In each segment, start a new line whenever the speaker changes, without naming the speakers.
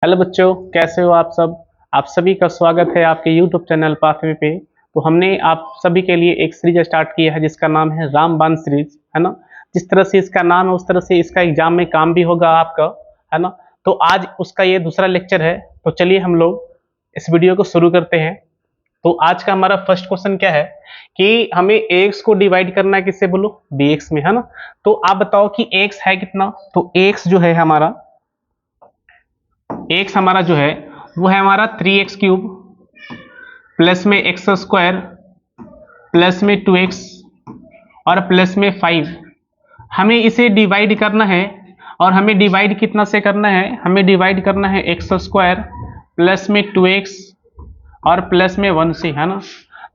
Hello बच्चों, कैसे हो आप सब। आप सभी का स्वागत है आपके YouTube चैनल पाथवे पे। तो हमने आप सभी के लिए एक सीरीज स्टार्ट किया है जिसका नाम है रामबाण सीरीज, है ना। जिस तरह से इसका नाम है उस तरह से इसका एग्जाम में काम भी होगा आपका, है ना। तो आज उसका ये दूसरा लेक्चर है। तो चलिए हम लोग इस वीडियो को शुरू करते हैं। तो आज का हमारा फर्स्ट क्वेश्चन क्या है कि हमें एक्स को डिवाइड करना है, किससे बोलो, bx में, है ना। तो आप बताओ कि एक्स है कितना। तो एक्स जो है हमारा, एक्स हमारा जो है वो है हमारा 3x³ प्लस में एक्स स्क्वायर प्लस में 2x और प्लस में 5। हमें इसे डिवाइड करना है और हमें डिवाइड कितना से करना है, हमें डिवाइड करना है एक्स स्क्वायर प्लस में 2x और प्लस में 1 से, है ना।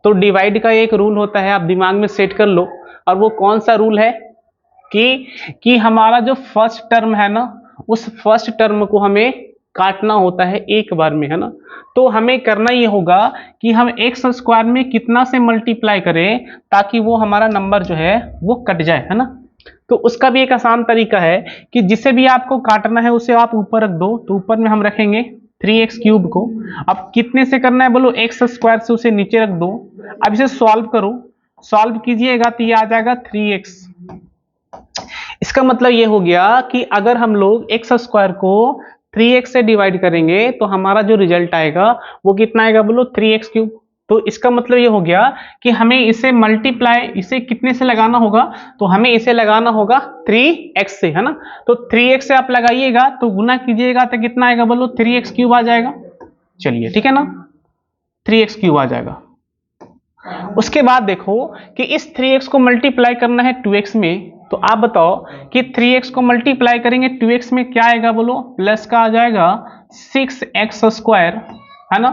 तो डिवाइड का एक रूल होता है, आप दिमाग में सेट कर लो। और वो कौन सा रूल है कि हमारा जो फर्स्ट टर्म है ना, उस फर्स्ट टर्म को हमें काटना होता है एक बार में, है ना। तो हमें करना ये होगा कि हम एक्स स्क्वायर में कितना से मल्टीप्लाई करें ताकि वो हमारा नंबर जो है वो कट जाए, है ना। तो उसका भी एक आसान तरीका है कि जिसे भी आपको काटना है उसे आप ऊपर रख दो। तो ऊपर में हम रखेंगे 3x³ को। अब कितने से करना है बोलो, एक्स स्क्वायर से उसे नीचे रख दो। अब इसे सॉल्व करो, सॉल्व कीजिएगा तो ये आ जाएगा 3x। इसका मतलब ये हो गया कि अगर हम लोग एक्स स्क्वायर को 3x से डिवाइड करेंगे तो हमारा जो रिजल्ट आएगा वो कितना आएगा बोलो, 3x³। तो इसका मतलब ये हो गया कि हमें इसे मल्टीप्लाई, इसे कितने से लगाना होगा, तो हमें इसे लगाना होगा 3x से, है ना। तो 3x से आप लगाइएगा तो गुना कीजिएगा तो कितना आएगा बोलो, 3x³ आ जाएगा। चलिए ठीक है ना, 3x³ आ जाएगा। उसके बाद देखो कि इस 3x को मल्टीप्लाई करना है 2x में। तो आप बताओ कि 3x को मल्टीप्लाई करेंगे 2x में क्या आएगा बोलो, प्लस का आ जाएगा 6x², है ना।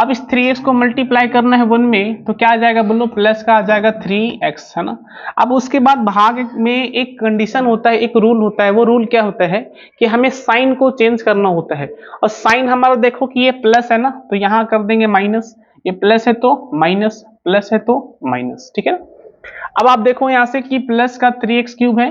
अब इस 3x को मल्टीप्लाई करना है 1 में तो क्या आ जाएगा बोलो, प्लस का आ जाएगा 3x, है ना। अब उसके बाद भाग में एक कंडीशन होता है, एक रूल होता है। वो रूल क्या होता है कि हमें साइन को चेंज करना होता है। और साइन हमारा देखो कि ये प्लस है ना, तो यहां कर देंगे माइनस। ये प्लस है तो माइनस, प्लस है तो माइनस, ठीक है ना। अब आप देखो यहां से कि प्लस का 3x³ है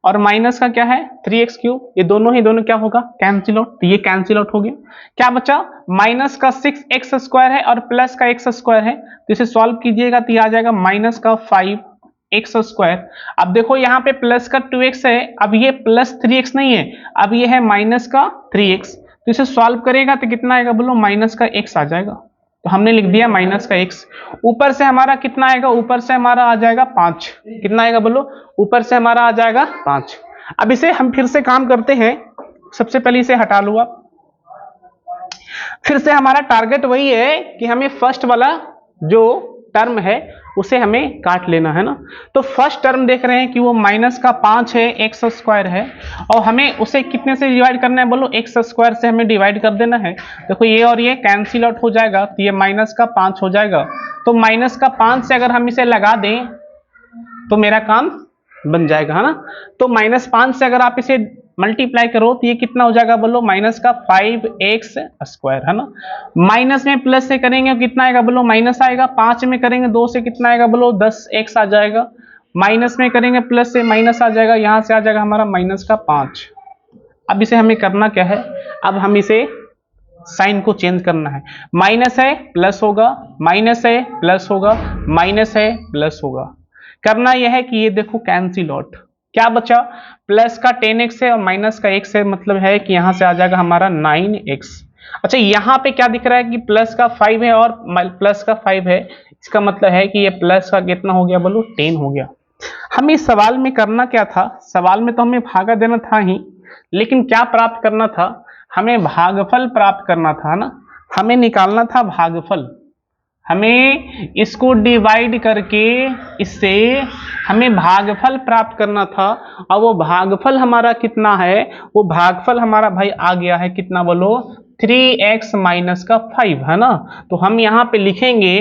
और माइनस का क्या है 3x³। ये दोनों क्या होगा, कैंसिल आउट। तो ये कैंसिल आउट हो गया। क्या बचा, माइनस का 6x² है और प्लस का x² है। तो इसे सॉल्व कीजिएगा तो ये आ जाएगा माइनस का 5x²। अब देखो यहाँ पे प्लस का 2x है, अब ये प्लस 3x नहीं है, अब ये है माइनस का 3x। तो इसे सॉल्व करेगा तो कितना आएगा बोलो, माइनस का x आ जाएगा। तो हमने लिख दिया माइनस का x। ऊपर से हमारा कितना आएगा, ऊपर से हमारा आ जाएगा 5। कितना आएगा बोलो, ऊपर से हमारा आ जाएगा 5। अब इसे हम फिर से काम करते हैं। सबसे पहले इसे हटा लो आप। फिर से हमारा टारगेट वही है कि हमें फर्स्ट वाला जो टर्म है उसे हमें काट लेना है ना। तो फर्स्ट टर्म देख रहे हैं कि वो माइनस का 5 है, x² है, और हमें उसे कितने से डिवाइड करना है बोलो, x² से हमें डिवाइड कर देना है। देखो ये और ये कैंसिल आउट हो जाएगा तो ये माइनस का 5 हो जाएगा। तो माइनस का 5 से अगर हम इसे लगा दें तो मेरा काम बन जाएगा, है ना। तो -5 से अगर आप इसे मल्टीप्लाई करो तो ये कितना हो जाएगा बोलो, माइनस का 5x², है ना। माइनस में प्लस से करेंगे कितना आएगा बोलो, माइनस आएगा। 5 में करेंगे 2 से कितना आएगा बोलो, 10x आ जाएगा। माइनस में करेंगे प्लस से माइनस आ जाएगा, यहां से आ जाएगा हमारा माइनस का 5। अब इसे हमें करना क्या है, अब हम इसे साइन को चेंज करना है। माइनस है प्लस होगा, माइनस है प्लस होगा, माइनस है प्लस होगा। करना यह है कि ये देखो कैंसिल आउट, क्या बचा, प्लस का 10x है और माइनस का x है, मतलब है कि यहां से आ जाएगा हमारा 9x। अच्छा यहाँ पे क्या दिख रहा है कि प्लस का 5 है और प्लस का 5 है, इसका मतलब है कि ये प्लस का कितना हो गया बोलो, 10 हो गया। हमें इस सवाल में करना क्या था, सवाल में तो हमें भागा देना था ही, लेकिन क्या प्राप्त करना था, हमें भागफल प्राप्त करना था ना। हमें निकालना था भागफल। हमें इसको डिवाइड करके इससे हमें भागफल प्राप्त करना था। और वो भागफल हमारा कितना है, वो भागफल हमारा भाई आ गया है कितना बोलो, 3x माइनस का 5, है ना। तो हम यहाँ पे लिखेंगे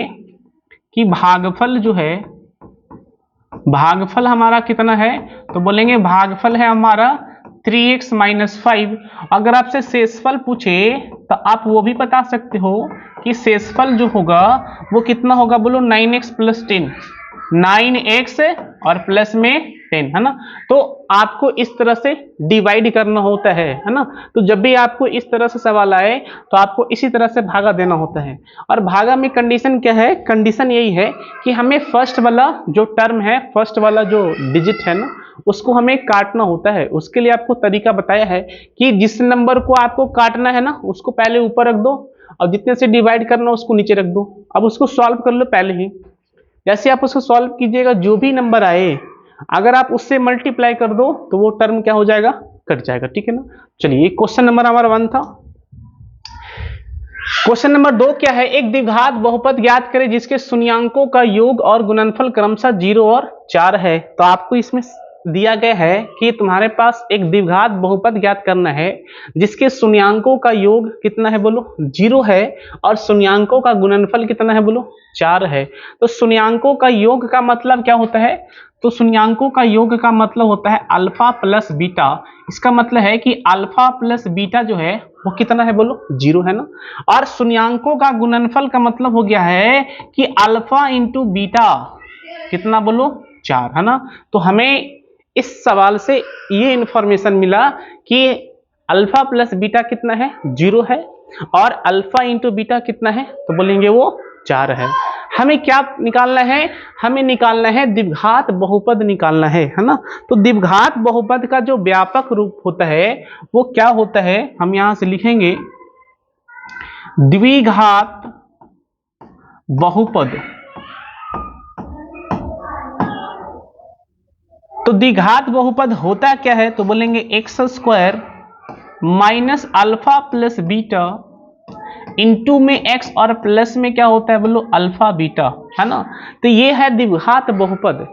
कि भागफल जो है, भागफल हमारा कितना है, तो बोलेंगे भागफल है हमारा 3x माइनस 5। अगर आपसे शेषफल पूछे तो आप वो भी बता सकते हो कि शेषफल जो होगा वो कितना होगा बोलो, 9x प्लस 10, 9x और प्लस में 10, है ना। तो आपको इस तरह से डिवाइड करना होता है ना। तो जब भी आपको इस तरह से सवाल आए तो आपको इसी तरह से भागा देना होता है। और भागा में कंडीशन क्या है, कंडीशन यही है कि हमें फर्स्ट वाला जो टर्म है, फर्स्ट वाला जो डिजिट है ना, उसको हमें काटना होता है। उसके लिए आपको तरीका बताया है कि जिस नंबर को आपको काटना है ना, उसको पहले ऊपर रख दो और जितने से डिवाइड करना उसको नीचे रख दो। अब उसको सॉल्व कर लो पहले ही। जैसे आप उसको सॉल्व कीजिएगा, जो भी नंबर आए अगर आप उससे मल्टीप्लाई कर दो तो वो टर्म क्या हो जाएगा, कट जाएगा, ठीक है ना। चलिए क्वेश्चन नंबर हमारा 1 था। क्वेश्चन नंबर 2 क्या है, एक द्विघात बहुपद ज्ञात करें जिसके शून्यांकों का योग और गुणनफल क्रमशः 0 और 4 है। तो आपको इसमें दिया गया है कि तुम्हारे पास एक द्विघात बहुपद ज्ञात करना है जिसके शून्यांकों का योग कितना है बोलो, 0 है, और शून्यांकों का गुणनफल कितना है बोलो, 4 है। तो शून्यांकों का योग का मतलब क्या होता है, तो शून्यांकों का योग का मतलब होता है अल्फा प्लस बीटा। इसका मतलब है कि अल्फा प्लस बीटा जो है वो कितना है बोलो, 0 है ना। और शून्यांकों का गुणनफल का मतलब हो गया है कि अल्फा इंटू बीटा कितना बोलो, 4, है ना। तो हमें इस सवाल से ये इंफॉर्मेशन मिला कि अल्फा प्लस बीटा कितना है, 0 है, और अल्फा इंटू बीटा कितना है, तो बोलेंगे वो 4 है। हमें क्या निकालना है, हमें निकालना है द्विघात बहुपद निकालना है ना। तो द्विघात बहुपद का जो व्यापक रूप होता है वो क्या होता है, हम यहां से लिखेंगे द्विघात बहुपद। तो द्विघात बहुपद होता क्या है, तो बोलेंगे x square minus alpha plus beta into में एक्स और प्लस में क्या होता है बोलो, अल्फा बीटा, है ना। तो ये है द्विघात बहुपद,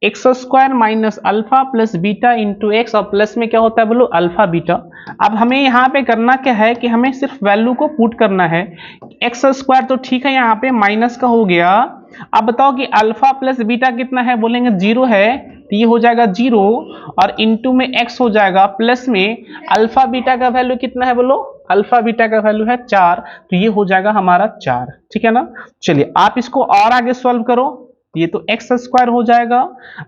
x square minus alpha plus beta into x और प्लस में क्या होता है बोलो, अल्फा बीटा। अब हमें यहाँ पे करना क्या है कि हमें सिर्फ वैल्यू को पुट करना है। एक्स स्क्वायर तो ठीक है, यहाँ पे माइनस का हो गया। अब बताओ कि अल्फा प्लस बीटा कितना है, बोलेंगे 0 है, तो ये हो जाएगा 0, और इंटू में एक्स हो जाएगा, प्लस में अल्फा बीटा का वैल्यू कितना है बोलो, अल्फा बीटा का वैल्यू है 4, तो ये हो जाएगा हमारा 4, ठीक है ना। चलिए आप इसको और आगे सॉल्व करो, ये तो एक्स स्क्वायर हो जाएगा।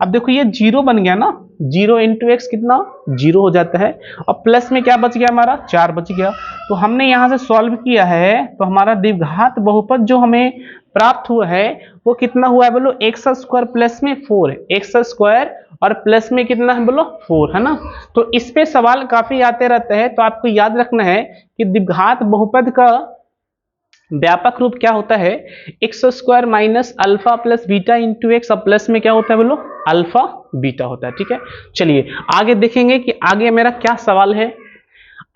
अब देखो ये 0 बन गया ना, 0 इंटू एक्स कितना, 0 हो जाता है, और प्लस में क्या बच गया हमारा, 4 बच गया। तो हमने यहां से सॉल्व किया है, तो हमारा द्विघात बहुपद जो हमें प्राप्त हुआ है वो कितना हुआ है बोलो, एक्स स्क्वायर प्लस में 4, एक्स स्क्वायर और प्लस में कितना है बोलो, 4, है ना। तो इस पे सवाल काफी आते रहते हैं, तो आपको याद रखना है कि द्विघात बहुपद का व्यापक रूप क्या होता है, x square minus alpha plus beta into x और प्लस में क्या होता है बोलो, अल्फा बीटा होता है, ठीक है। चलिए आगे देखेंगे कि आगे मेरा क्या सवाल है।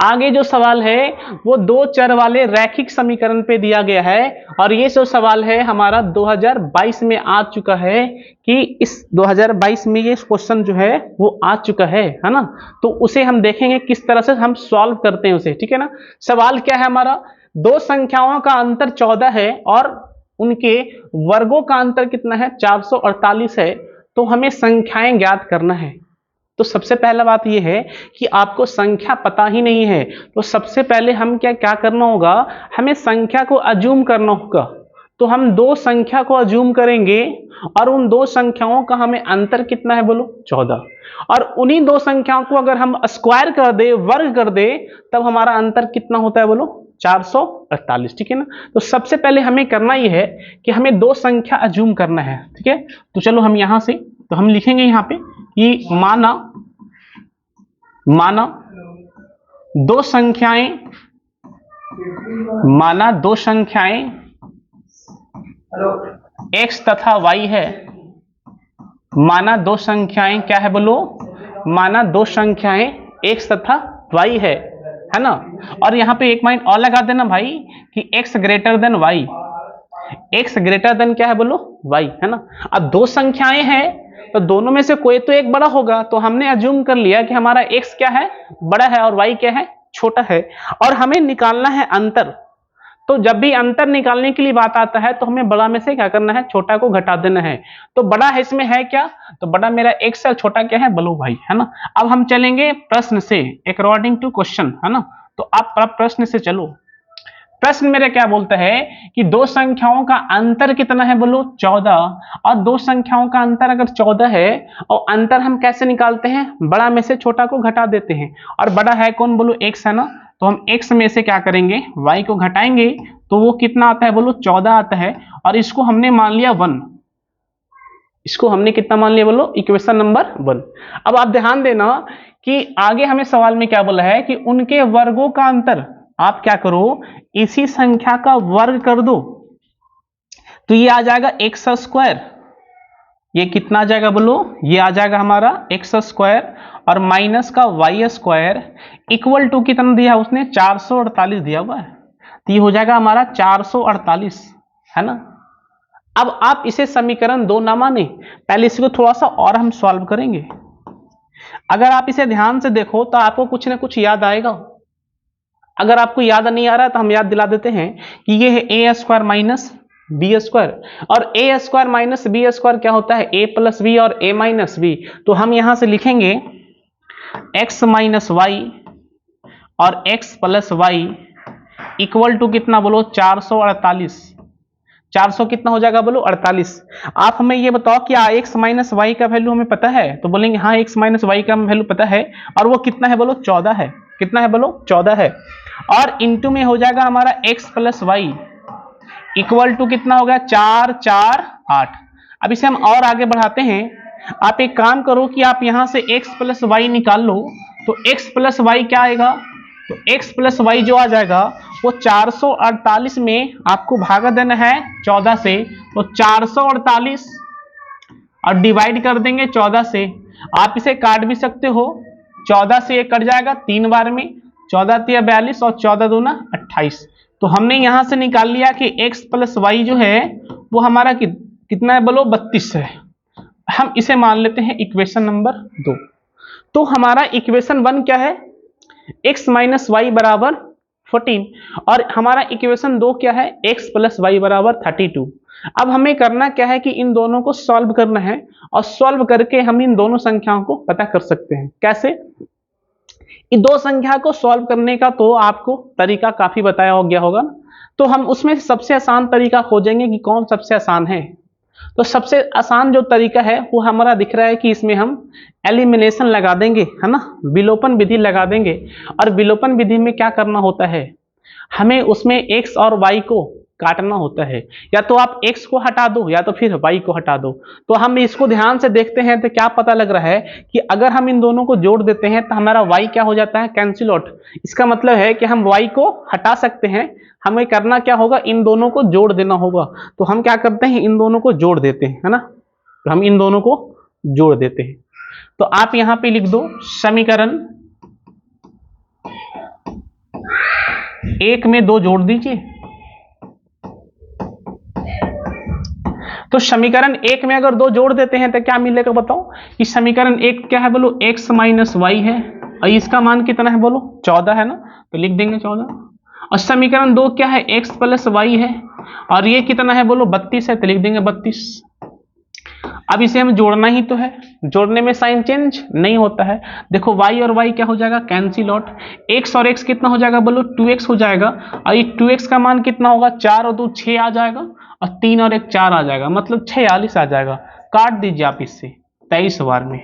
आगे जो सवाल है वो 2 चर वाले रैखिक समीकरण पे दिया गया है, और ये जो सवाल है हमारा 2022 में आ चुका है, कि इस 2022 में ये क्वेश्चन जो है वो आ चुका है ना। तो उसे हम देखेंगे किस तरह से हम सॉल्व करते हैं उसे, ठीक है ना। सवाल क्या है हमारा, 2 संख्याओं का अंतर 14 है और उनके वर्गों का अंतर कितना है, 448 है। तो हमें संख्याएं ज्ञात करना है। तो सबसे पहला बात यह है कि आपको संख्या पता ही नहीं है, तो सबसे पहले हम क्या करना होगा, हमें संख्या को अज्यूम करना होगा। तो हम 2 संख्या को अज्यूम करेंगे और उन 2 संख्याओं का हमें अंतर कितना है बोलो, 14, और उन्हीं 2 संख्याओं को अगर हम स्क्वायर कर दे, वर्ग कर दे, तब हमारा अंतर कितना होता है बोलो, 448, ठीक है ना। तो सबसे पहले हमें करना यह है कि हमें 2 संख्या अज्यूम करना है, ठीक है। तो चलो हम यहां से, तो हम लिखेंगे यहां पे कि माना 2 संख्याएं x तथा y है। माना 2 संख्याएं क्या है बोलो, माना 2 संख्याएं x तथा y है ना। और यहां पे एक माइंड और लगा देना भाई कि x greater than y, x greater than क्या है बोलो, y, है ना। अब 2 संख्याएं हैं तो दोनों में से कोई तो एक बड़ा होगा, तो हमने अज्यूम कर लिया कि हमारा x क्या है, बड़ा है, और y क्या है, छोटा है। और हमें निकालना है अंतर। तो जब भी अंतर निकालने के लिए बात आता है तो हमें बड़ा में से क्या करना है, छोटा को घटा देना है। तो बड़ा है इसमें है क्या, तो बड़ा मेरा x है, छोटा क्या है बोलो भाई, है ना। अब हम चलेंगे प्रश्न से, अकॉर्डिंग टू क्वेश्चन, है ना। तो आप प्रश्न से चलो। प्रश्न मेरा क्या बोलता है कि दो संख्याओं का अंतर कितना है, बोलो 14। और दो संख्याओं का अंतर अगर 14 है और अंतर हम कैसे निकालते हैं, बड़ा में से छोटा को घटा देते हैं, और बड़ा है कौन, बोलो x है ना। तो हम x में से क्या करेंगे, y को घटाएंगे, तो वो कितना आता है, बोलो 14 आता है। और इसको हमने मान लिया 1, इसको हमने कितना मान लिया, बोलो इक्वेशन नंबर 1। अब आप ध्यान देना कि आगे हमें सवाल में क्या बोला है कि उनके वर्गों का अंतर, आप क्या करो, इसी संख्या का वर्ग कर दो, तो ये आ जाएगा एक्स स्क्वायर। ये कितना आ जाएगा, बोलो ये आ जाएगा हमारा एक्स स्क्वायर, और माइनस का वाई स्क्वायर इक्वल टू कितना दिया उसने, 448 दिया हुआ है, तो ये हो जाएगा हमारा 448, है ना। अब आप इसे समीकरण 2 ना माने, पहले इसको थोड़ा सा और हम सॉल्व करेंगे। अगर आप इसे ध्यान से देखो तो आपको कुछ ना कुछ याद आएगा। अगर आपको याद नहीं आ रहा है तो हम याद दिला देते हैं कि ये है ए स्क्वायर माइनस बी स्क्वायर, और ए स्क्वायर माइनस बी स्क्वायर क्या होता है, ए प्लस बी और ए माइनस बी। तो हम यहां से लिखेंगे एक्स माइनस वाई और X plus Y equal to कितना, बोलो 448। 400 कितना हो जाएगा, बोलो 48। आप हमें ये बताओ कि एक्स माइनस वाई का वैल्यू हमें पता है, तो बोलेंगे हाँ एक्स माइनस वाई का वैल्यू पता है, और वो कितना है, बोलो 14 है। कितना है, बोलो 14 है। और इंटू में हो जाएगा हमारा x plus Y equal to कितना हो गया, 4 4 8। अब इसे हम और आगे बढ़ाते हैं। आप एक काम करो कि आप यहां से x प्लस वाई निकाल लो, तो x प्लस वाई क्या आएगा, तो x प्लस वाई जो आ जाएगा वो 448 में आपको भागा देना है 14 से, तो 448 और डिवाइड कर देंगे 14 से। आप इसे काट भी सकते हो, 14 से ये कट जाएगा 3 बार में, 14 तिया 42 और 14 दूना 28। तो हमने यहां से निकाल लिया कि x प्लस वाई जो है वो हमारा कितना है, बोलो 32 है। हम इसे मान लेते हैं इक्वेशन नंबर 2। तो हमारा इक्वेशन 1 क्या है, x माइनस वाई बराबर 14, और हमारा इक्वेशन 2 क्या है, x प्लस वाई बराबर 32। अब हमें करना क्या है कि इन दोनों को सॉल्व करना है, और सॉल्व करके हम इन दोनों संख्याओं को पता कर सकते हैं। कैसे, इन दो संख्या को सॉल्व करने का तो आपको तरीका काफी बताया हो गया होगा, तो हम उसमें सबसे आसान तरीका खोजेंगे कि कौन सबसे आसान है। तो सबसे आसान जो तरीका है वो हमारा दिख रहा है कि इसमें हम एलिमिनेशन लगा देंगे, है ना, विलोपन विधि लगा देंगे। और विलोपन विधि में क्या करना होता है, हमें उसमें x और y को काटना होता है, या तो आप x को हटा दो या तो फिर y को हटा दो। तो हम इसको ध्यान से देखते हैं तो क्या पता लग रहा है कि अगर हम इन दोनों को जोड़ देते हैं तो हमारा y क्या हो जाता है, कैंसिल आउट। इसका मतलब है कि हम y को हटा सकते हैं, हमें करना क्या होगा, इन दोनों को जोड़ देना होगा। तो हम क्या करते हैं, इन दोनों को जोड़ देते हैं, है ना, तो हम इन दोनों को जोड़ देते हैं। तो आप यहां पे लिख दो समीकरण 1 में 2 जोड़ दीजिए। तो समीकरण 1 में अगर 2 जोड़ देते हैं तो क्या मिलेगा, बताओ कि समीकरण 1 क्या है, बोलो x माइनस वाई है, और इसका मान कितना है, बोलो 14 है ना, तो लिख देंगे 14। और समीकरण 2 क्या है, x प्लस वाई है, और ये कितना है, बोलो 32 है, तो लिख देंगे 32। अब इसे हम जोड़ना ही तो है, जोड़ने में साइन चेंज नहीं होता है। देखो y और y क्या हो जाएगा, कैंसिल आउट। x और x कितना हो जाएगा, बोलो 2x हो जाएगा, और ये 2x का मान कितना होगा, 4 और 2 6 आ जाएगा, और 3 और 1 4 आ जाएगा, मतलब 46 आ जाएगा। काट दीजिए आप इससे 23 बार में।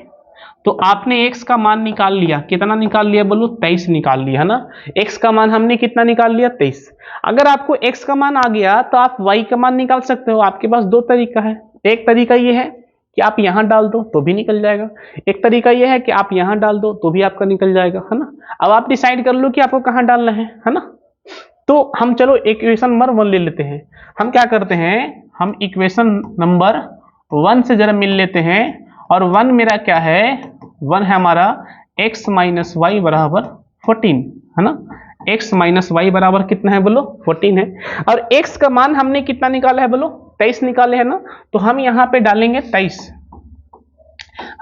तो आपने x का मान निकाल लिया, कितना निकाल लिया, बोलो 23 निकाल लिया, है ना। x का मान हमने कितना निकाल लिया, 23। अगर आपको x का मान आ गया तो आप y का मान निकाल सकते हो। आपके पास 2 तरीका है, एक तरीका ये है कि आप यहां डाल दो तो भी निकल जाएगा, एक तरीका यह है कि आप यहां डाल दो तो भी आपका निकल जाएगा, है ना। अब आप डिसाइड कर लो कि आपको कहां डालना है ना। तो हम चलो इक्वेशन नंबर 1 ले लेते हैं। हम क्या करते हैं, हम इक्वेशन नंबर 1 से जरा मिल लेते हैं, और 1 मेरा क्या है, 1 है हमारा x माइनस वाई बराबर 14, है ना। x माइनस वाई बराबर कितना है, बोलो 14 है, और x का मान हमने कितना निकाला है, बोलो 23 निकाले है ना। तो हम यहाँ पे डालेंगे 23,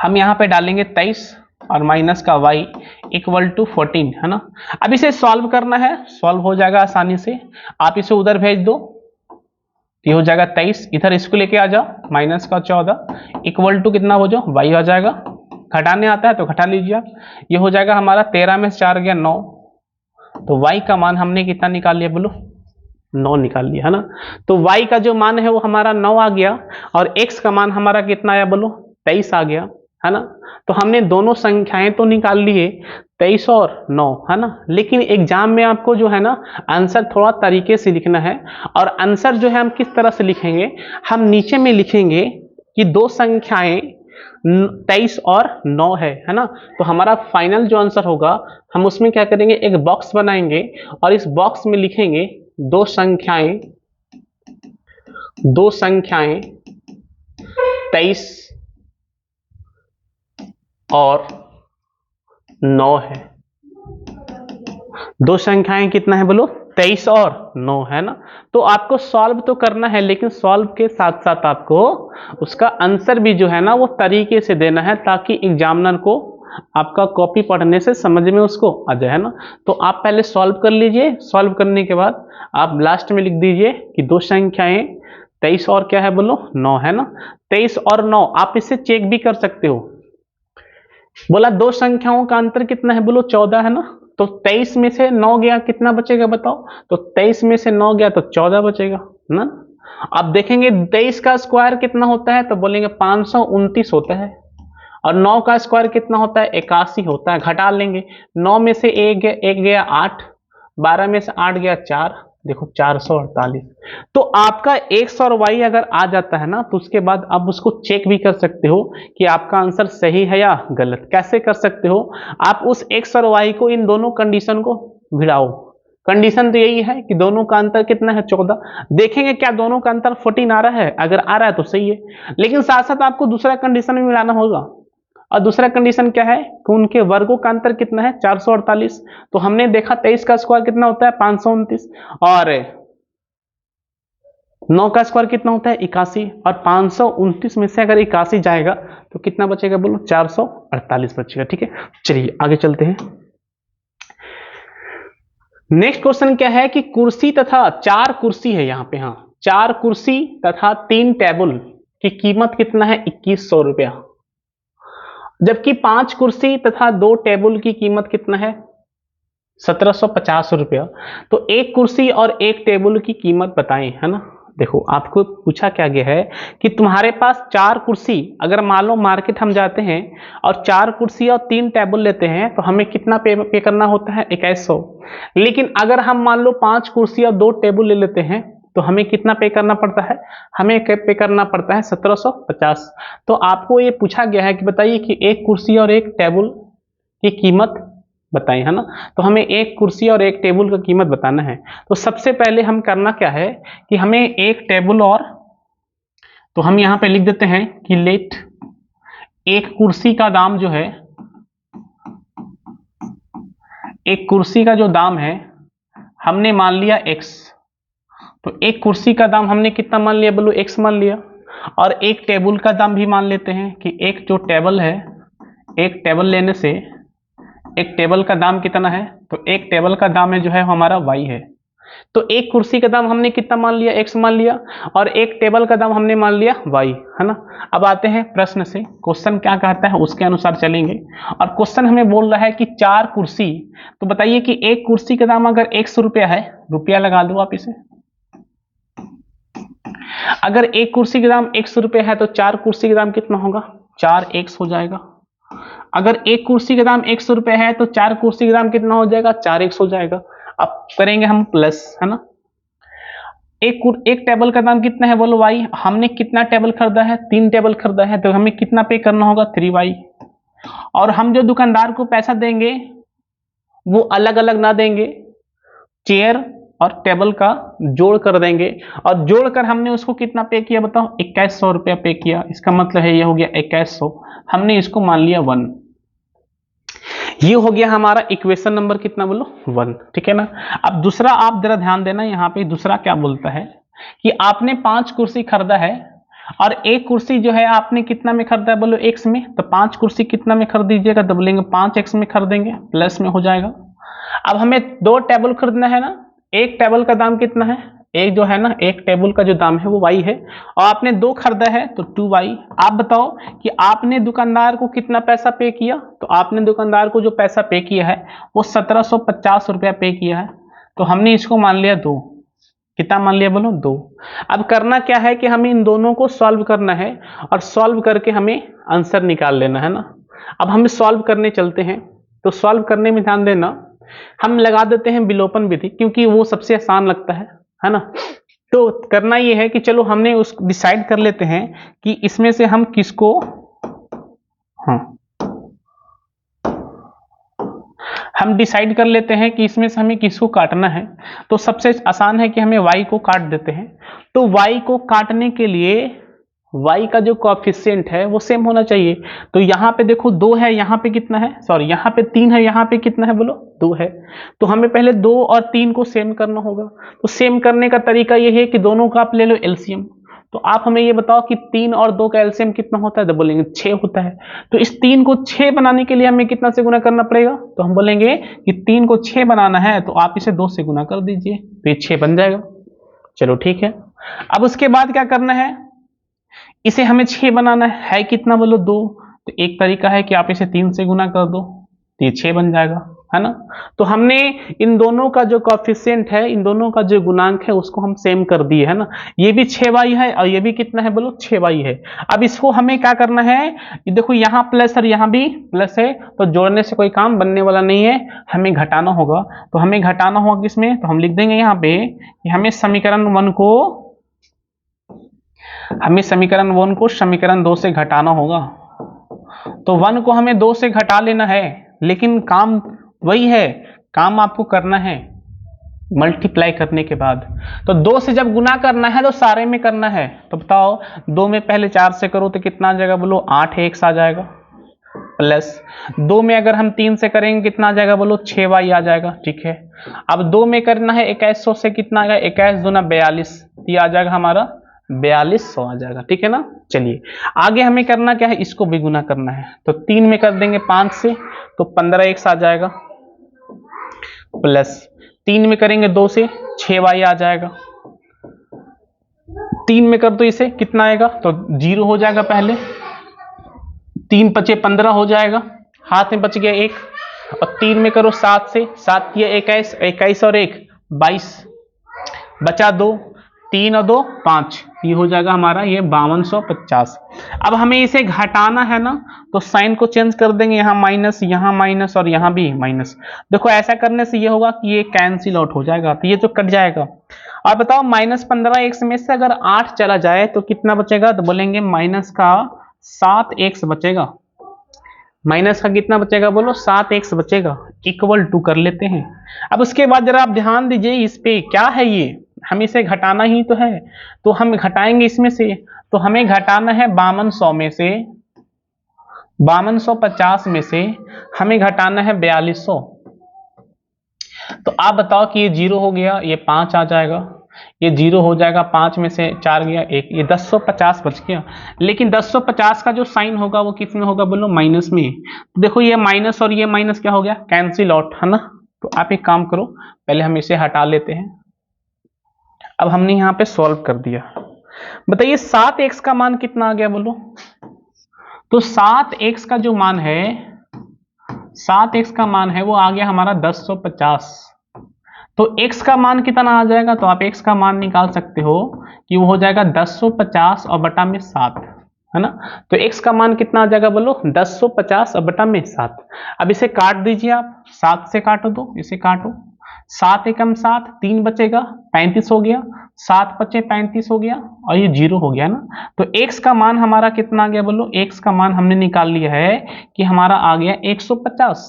हम यहाँ पे डालेंगे 23 और माइनस का y इक्वल टू 14, है ना। अब इसे सॉल्व करना है, सॉल्व हो जाएगा आसानी से। आप इसे उधर भेज दो, ये हो जाएगा 23, इधर इसको लेके आ जाओ, माइनस का 14 इक्वल टू कितना हो जाओ, y आ जाएगा। घटाने आता है तो घटा लीजिए आप, ये हो जाएगा हमारा 13 में 4 गया 9, तो y का मान हमने कितना निकाल लिया, बोलो 9 निकाल लिया है ना। तो y का जो मान है वो हमारा 9 आ गया और x का मान हमारा कितना आया बोलो, 23 आ गया है ना। तो हमने दोनों संख्याएं तो निकाल लिए 23 और 9 है ना, लेकिन एग्जाम में आपको जो है ना आंसर थोड़ा तरीके से लिखना है। और आंसर जो है हम किस तरह से लिखेंगे, हम नीचे में लिखेंगे कि दो संख्याएं 23 और 9 है ना। तो हमारा फाइनल जो आंसर होगा हम उसमें क्या करेंगे, एक बॉक्स बनाएंगे और इस बॉक्स में लिखेंगे दो संख्याएं 23 और 9 है। दो संख्याएं कितना है बोलो, 23 और 9 है ना। तो आपको सॉल्व तो करना है, लेकिन सॉल्व के साथ साथ आपको उसका आंसर भी जो है ना वो तरीके से देना है, ताकि एग्जामिनर को आपका कॉपी पढ़ने से समझ में उसको आ जाए है ना। तो आप पहले सॉल्व कर लीजिए, सॉल्व करने के बाद आप लास्ट में लिख दीजिए कि दो संख्याएं 23 और क्या है बोलो, 9 है ना। 23 और 9 आप इसे चेक भी कर सकते हो। बोला दो संख्याओं का अंतर कितना है बोलो, 14 है ना। तो 23 में से 9 गया कितना बचेगा बताओ, तो 23 में से 9 गया तो 14 बचेगा ना। अब देखेंगे 23 का स्क्वायर कितना होता है, तो बोलेंगे 529 होता है। और 9 का स्क्वायर कितना होता है, 81 होता है। घटा लेंगे, 9 में से एक गया 8, 12 में से 8 गया 4, देखो 448। तो आपका x और y अगर आ जाता है ना, तो उसके बाद आप उसको चेक भी कर सकते हो कि आपका आंसर सही है या गलत। कैसे कर सकते हो, आप उस x और y को इन दोनों कंडीशन को भिड़ाओ। कंडीशन तो यही है कि दोनों का अंतर कितना है, 14। देखेंगे क्या दोनों का अंतर 14 आ रहा है, अगर आ रहा है तो सही है, लेकिन साथ साथ आपको दूसरा कंडीशन भी मिलाना होगा। और दूसरा कंडीशन क्या है कि उनके वर्गों का अंतर कितना है, 448। तो हमने देखा 23 का स्क्वायर कितना होता है, 529, और 9 का स्क्वायर कितना होता है, 81। और 529 में से अगर 81 जाएगा तो कितना बचेगा बोलो, 448 बचेगा। ठीक है, चलिए आगे चलते हैं। नेक्स्ट क्वेश्चन क्या है कि कुर्सी तथा 4 कुर्सी है यहाँ पे, हाँ 4 कुर्सी तथा 3 टेबल की कीमत कितना है, 2100 रुपया। जबकि 5 कुर्सी तथा 2 टेबल की कीमत कितना है, 1750 रुपया। तो एक कुर्सी और एक टेबल की कीमत बताएं, है ना। देखो आपको पूछा क्या गया है कि तुम्हारे पास 4 कुर्सी, अगर मान लो मार्केट हम जाते हैं और 4 कुर्सी और 3 टेबल लेते हैं तो हमें कितना पे करना होता है, 2100। लेकिन अगर हम मान लो 5 कुर्सी और 2 टेबल ले लेते हैं तो हमें कितना पे करना पड़ता है, हमें पे करना पड़ता है 1750। तो आपको ये पूछा गया है कि बताइए कि एक कुर्सी और एक टेबल की कीमत बताएं, है ना। तो हमें एक कुर्सी और एक टेबल का कीमत बताना है। तो सबसे पहले हम करना क्या है कि हमें एक टेबल और, तो हम यहां पे लिख देते हैं कि लेट एक कुर्सी का दाम जो है, एक कुर्सी का जो दाम है हमने मान लिया x। तो एक कुर्सी का दाम हमने कितना मान लिया बोलो, x मान लिया। और एक टेबल का दाम भी मान लेते हैं कि एक जो टेबल है, एक टेबल लेने से एक टेबल का दाम कितना है, तो एक टेबल का दाम है जो है हमारा y है। तो एक कुर्सी का दाम हमने कितना मान लिया, x मान लिया, और एक टेबल का दाम हमने मान लिया y, है ना। अब आते हैं प्रश्न से, क्वेश्चन क्या कहता है उसके अनुसार चलेंगे। और क्वेश्चन हमें बोल रहा है कि 4 कुर्सी, तो बताइए कि एक कुर्सी का दाम अगर 100 रुपया है, रुपया लगा दो आप इसे। अगर एक कुर्सी का दाम 100 रुपया है तो 4 कुर्सी का दाम कितना होगा, 4x हो जाएगा। अगर एक कुर्सी का दाम 100 रुपये है तो 4 कुर्सी का दाम कितना हो जाएगा, 4x हो जाएगा। अब करेंगे हम प्लस, है ना। एक टेबल का दाम कितना है बोलो y, हमने कितना टेबल खरीदा है, 3 टेबल खरीदा है, तो हमें कितना पे करना होगा, 3y। और हम जो दुकानदार को पैसा देंगे वो अलग अलग ना देंगे, चेयर और टेबल का जोड़ कर देंगे। और जोड़कर हमने उसको कितना पे किया बताओ, 2100 रुपया पे किया। इसका मतलब है ये हो गया 2100, हमने इसको मान लिया 1। ये हो गया हमारा इक्वेशन नंबर कितना बोलो, 1। ठीक है ना। अब दूसरा आप जरा ध्यान देना, यहाँ पे दूसरा क्या बोलता है कि आपने 5 कुर्सी खरीदा है और एक कुर्सी जो है आपने कितना में खरीदा है बोलो, x में। तो 5 कुर्सी कितना में खरीद दीजिएगा, तो बोलेंगे 5x में खरीदेंगे, प्लस में हो जाएगा। अब हमें 2 टेबल खरीदना है ना, एक टेबल का दाम कितना है, एक जो है ना एक टेबल का जो दाम है वो y है, और आपने 2 खरीदा है तो 2y। आप बताओ कि आपने दुकानदार को कितना पैसा पे किया, तो आपने दुकानदार को जो पैसा पे किया है वो 1750 रुपया पे किया है। तो हमने इसको मान लिया 2, कितना मान लिया बोलो 2। अब करना क्या है कि हमें इन दोनों को सॉल्व करना है और सॉल्व करके हमें आंसर निकाल लेना है ना। अब हम सॉल्व करने चलते हैं, तो सॉल्व करने में ध्यान देना, हम लगा देते हैं विलोपन विधि क्योंकि वो सबसे आसान लगता है ना। तो करना ये है कि चलो हमने उस डिसाइड कर लेते हैं कि इसमें से हम किसको, हाँ हम डिसाइड कर लेते हैं कि इसमें से हमें किसको काटना है। तो सबसे आसान है कि हमें y को काट देते हैं। तो y को काटने के लिए y का जो कोएफिशिएंट है वो सेम होना चाहिए। तो यहाँ पे देखो 2 है, यहाँ पे कितना है, सॉरी यहाँ पे 3 है, यहाँ पे कितना है बोलो 2 है। तो हमें पहले 2 और 3 को सेम करना होगा। तो सेम करने का तरीका ये है कि दोनों का आप ले लो एलसीएम। तो आप हमें ये बताओ कि 3 और 2 का एलसीएम कितना होता है, तो बोलेंगे 6 होता है। तो इस 3 को 6 बनाने के लिए हमें कितना से गुना करना पड़ेगा, तो हम बोलेंगे कि 3 को 6 बनाना है तो आप इसे 2 से गुना कर दीजिए, तो ये 6 बन जाएगा। चलो ठीक है। अब उसके बाद क्या करना है, इसे हमें 6 बनाना है कितना बोलो 2। तो एक तरीका है कि आप इसे 3 से गुना कर दो, तो ये 6 बन जाएगा, है ना। तो हमने इन दोनों का जो कोएफिशिएंट है, इन दोनों का जो गुणांक है उसको हम सेम कर दिए, है ना। ये भी 6y है और ये भी कितना है बोलो 6y है। अब इसको हमें क्या करना है, ये देखो यहाँ प्लस और यहाँ भी प्लस है, तो जोड़ने से कोई काम बनने वाला नहीं है, हमें घटाना होगा। तो हमें घटाना होगा किसमें, तो हम लिख देंगे यहाँ पे कि हमें समीकरण 1 को समीकरण 2 से घटाना होगा। तो 1 को हमें 2 से घटा लेना है, लेकिन काम वही है, काम आपको करना है मल्टीप्लाई करने के बाद। तो 2 से जब गुना करना है तो सारे में करना है। तो बताओ 2 में पहले 4 से करो तो कितना आ जाएगा बोलो 8x आ जाएगा, प्लस 2 में अगर हम 3 से करेंगे कितना आ जाएगा बोलो 6y आ जाएगा, ठीक है। अब 2 में करना है 2100 से कितना आएगा, 21 दूना 42, ये आ जाएगा हमारा 4200 आ जाएगा, ठीक है ना। चलिए आगे हमें करना क्या है, इसको भी गुना करना है। तो 3 में कर देंगे 5 से तो 15x आ जाएगा, प्लस 3 में करेंगे 2 से 6y आ जाएगा। 3 में कर दो इसे कितना आएगा, तो 0 हो जाएगा पहले, 3 पचे 15 हो जाएगा, हाथ में बच गया 1। और 3 में करो 7 से, 7 किया 21, 21 और 1 22, बचा 2, 3 और 2 5, ये हो जाएगा हमारा ये 5250। अब हमें इसे घटाना है ना, तो साइन को चेंज कर देंगे, यहाँ माइनस और यहाँ भी माइनस। देखो ऐसा करने से ये होगा कि ये कैंसिल आउट हो जाएगा, तो ये तो कट जाएगा। और बताओ -15x में से अगर 8 चला जाए तो कितना बचेगा, तो बोलेंगे माइनस का 7x बचेगा। माइनस का कितना बचेगा बोलो 7x बचेगा, इक्वल टू कर लेते हैं। अब उसके बाद जरा आप ध्यान दीजिए इस पे, क्या है ये, हम इसे घटाना ही तो है, तो हम घटाएंगे इसमें से। तो हमें घटाना है 5200 में से, 5250 में से हमें घटाना है 4200। तो आप बताओ कि ये 0 हो गया, ये 5 आ जाएगा, ये 0 हो जाएगा, 5 में से 4 गया 1, ये 1050 बच गया। लेकिन 1050 का जो साइन होगा वो किस में होगा बोलो माइनस में। तो देखो ये माइनस और ये माइनस क्या हो गया, कैंसिल आउट, है ना। तो आप एक काम करो, पहले हम इसे हटा लेते हैं। अब हमने यहाँ पे सॉल्व कर दिया, बताइए 7x का मान कितना आ गया बोलो। तो 7x का जो मान है, 7x का मान है वो आ गया हमारा 1050। तो x का मान कितना आ जाएगा, तो आप x का मान निकाल सकते हो कि वो हो जाएगा 1050 और बटा में 7, है ना। तो x का मान कितना आ जाएगा बोलो 1050 और बटा में 7। अब इसे काट दीजिए आप, 7 से काटो, तो इसे काटो, 7 एकम 7, 3 बचेगा 35 हो गया, 7 बचे 35 हो गया और ये 0 हो गया ना। तो x का मान हमारा कितना आ गया बोलो, x का मान हमने निकाल लिया है कि हमारा आ गया 150।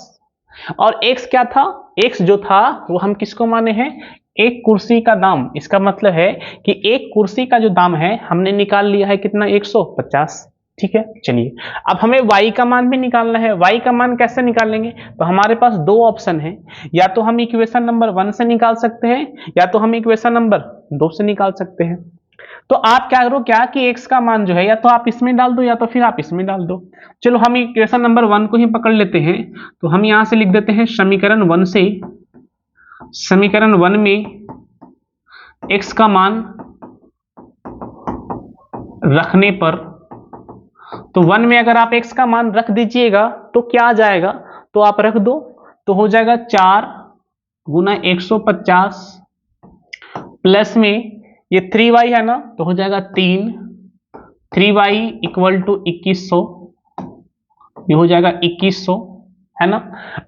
और x क्या था, x जो था वो हम किसको माने हैं, एक कुर्सी का दाम। इसका मतलब है कि एक कुर्सी का जो दाम है हमने निकाल लिया है कितना 150, ठीक है। चलिए अब हमें y का मान भी निकालना है। y का मान कैसे निकालेंगे, तो हमारे पास 2 ऑप्शन है, या तो हम इक्वेशन नंबर 1 से निकाल सकते हैं या तो हम इक्वेशन नंबर 2 से निकाल सकते हैं। तो आप क्या करो क्या कि x का मान जो है या तो आप इसमें डाल दो या तो फिर आप इसमें डाल दो। चलो हम इक्वेशन नंबर 1 को ही पकड़ लेते हैं। तो हम यहां से लिख देते हैं समीकरण 1 से, समीकरण 1 में x का मान रखने पर, तो 1 में अगर आप x का मान रख दीजिएगा तो क्या आ जाएगा, तो आप रख दो तो हो जाएगा 4 गुना 150 प्लस में ये 3y है ना, तो हो जाएगा 3y इक्वल टू 2100, ये हो जाएगा 2100 है ना।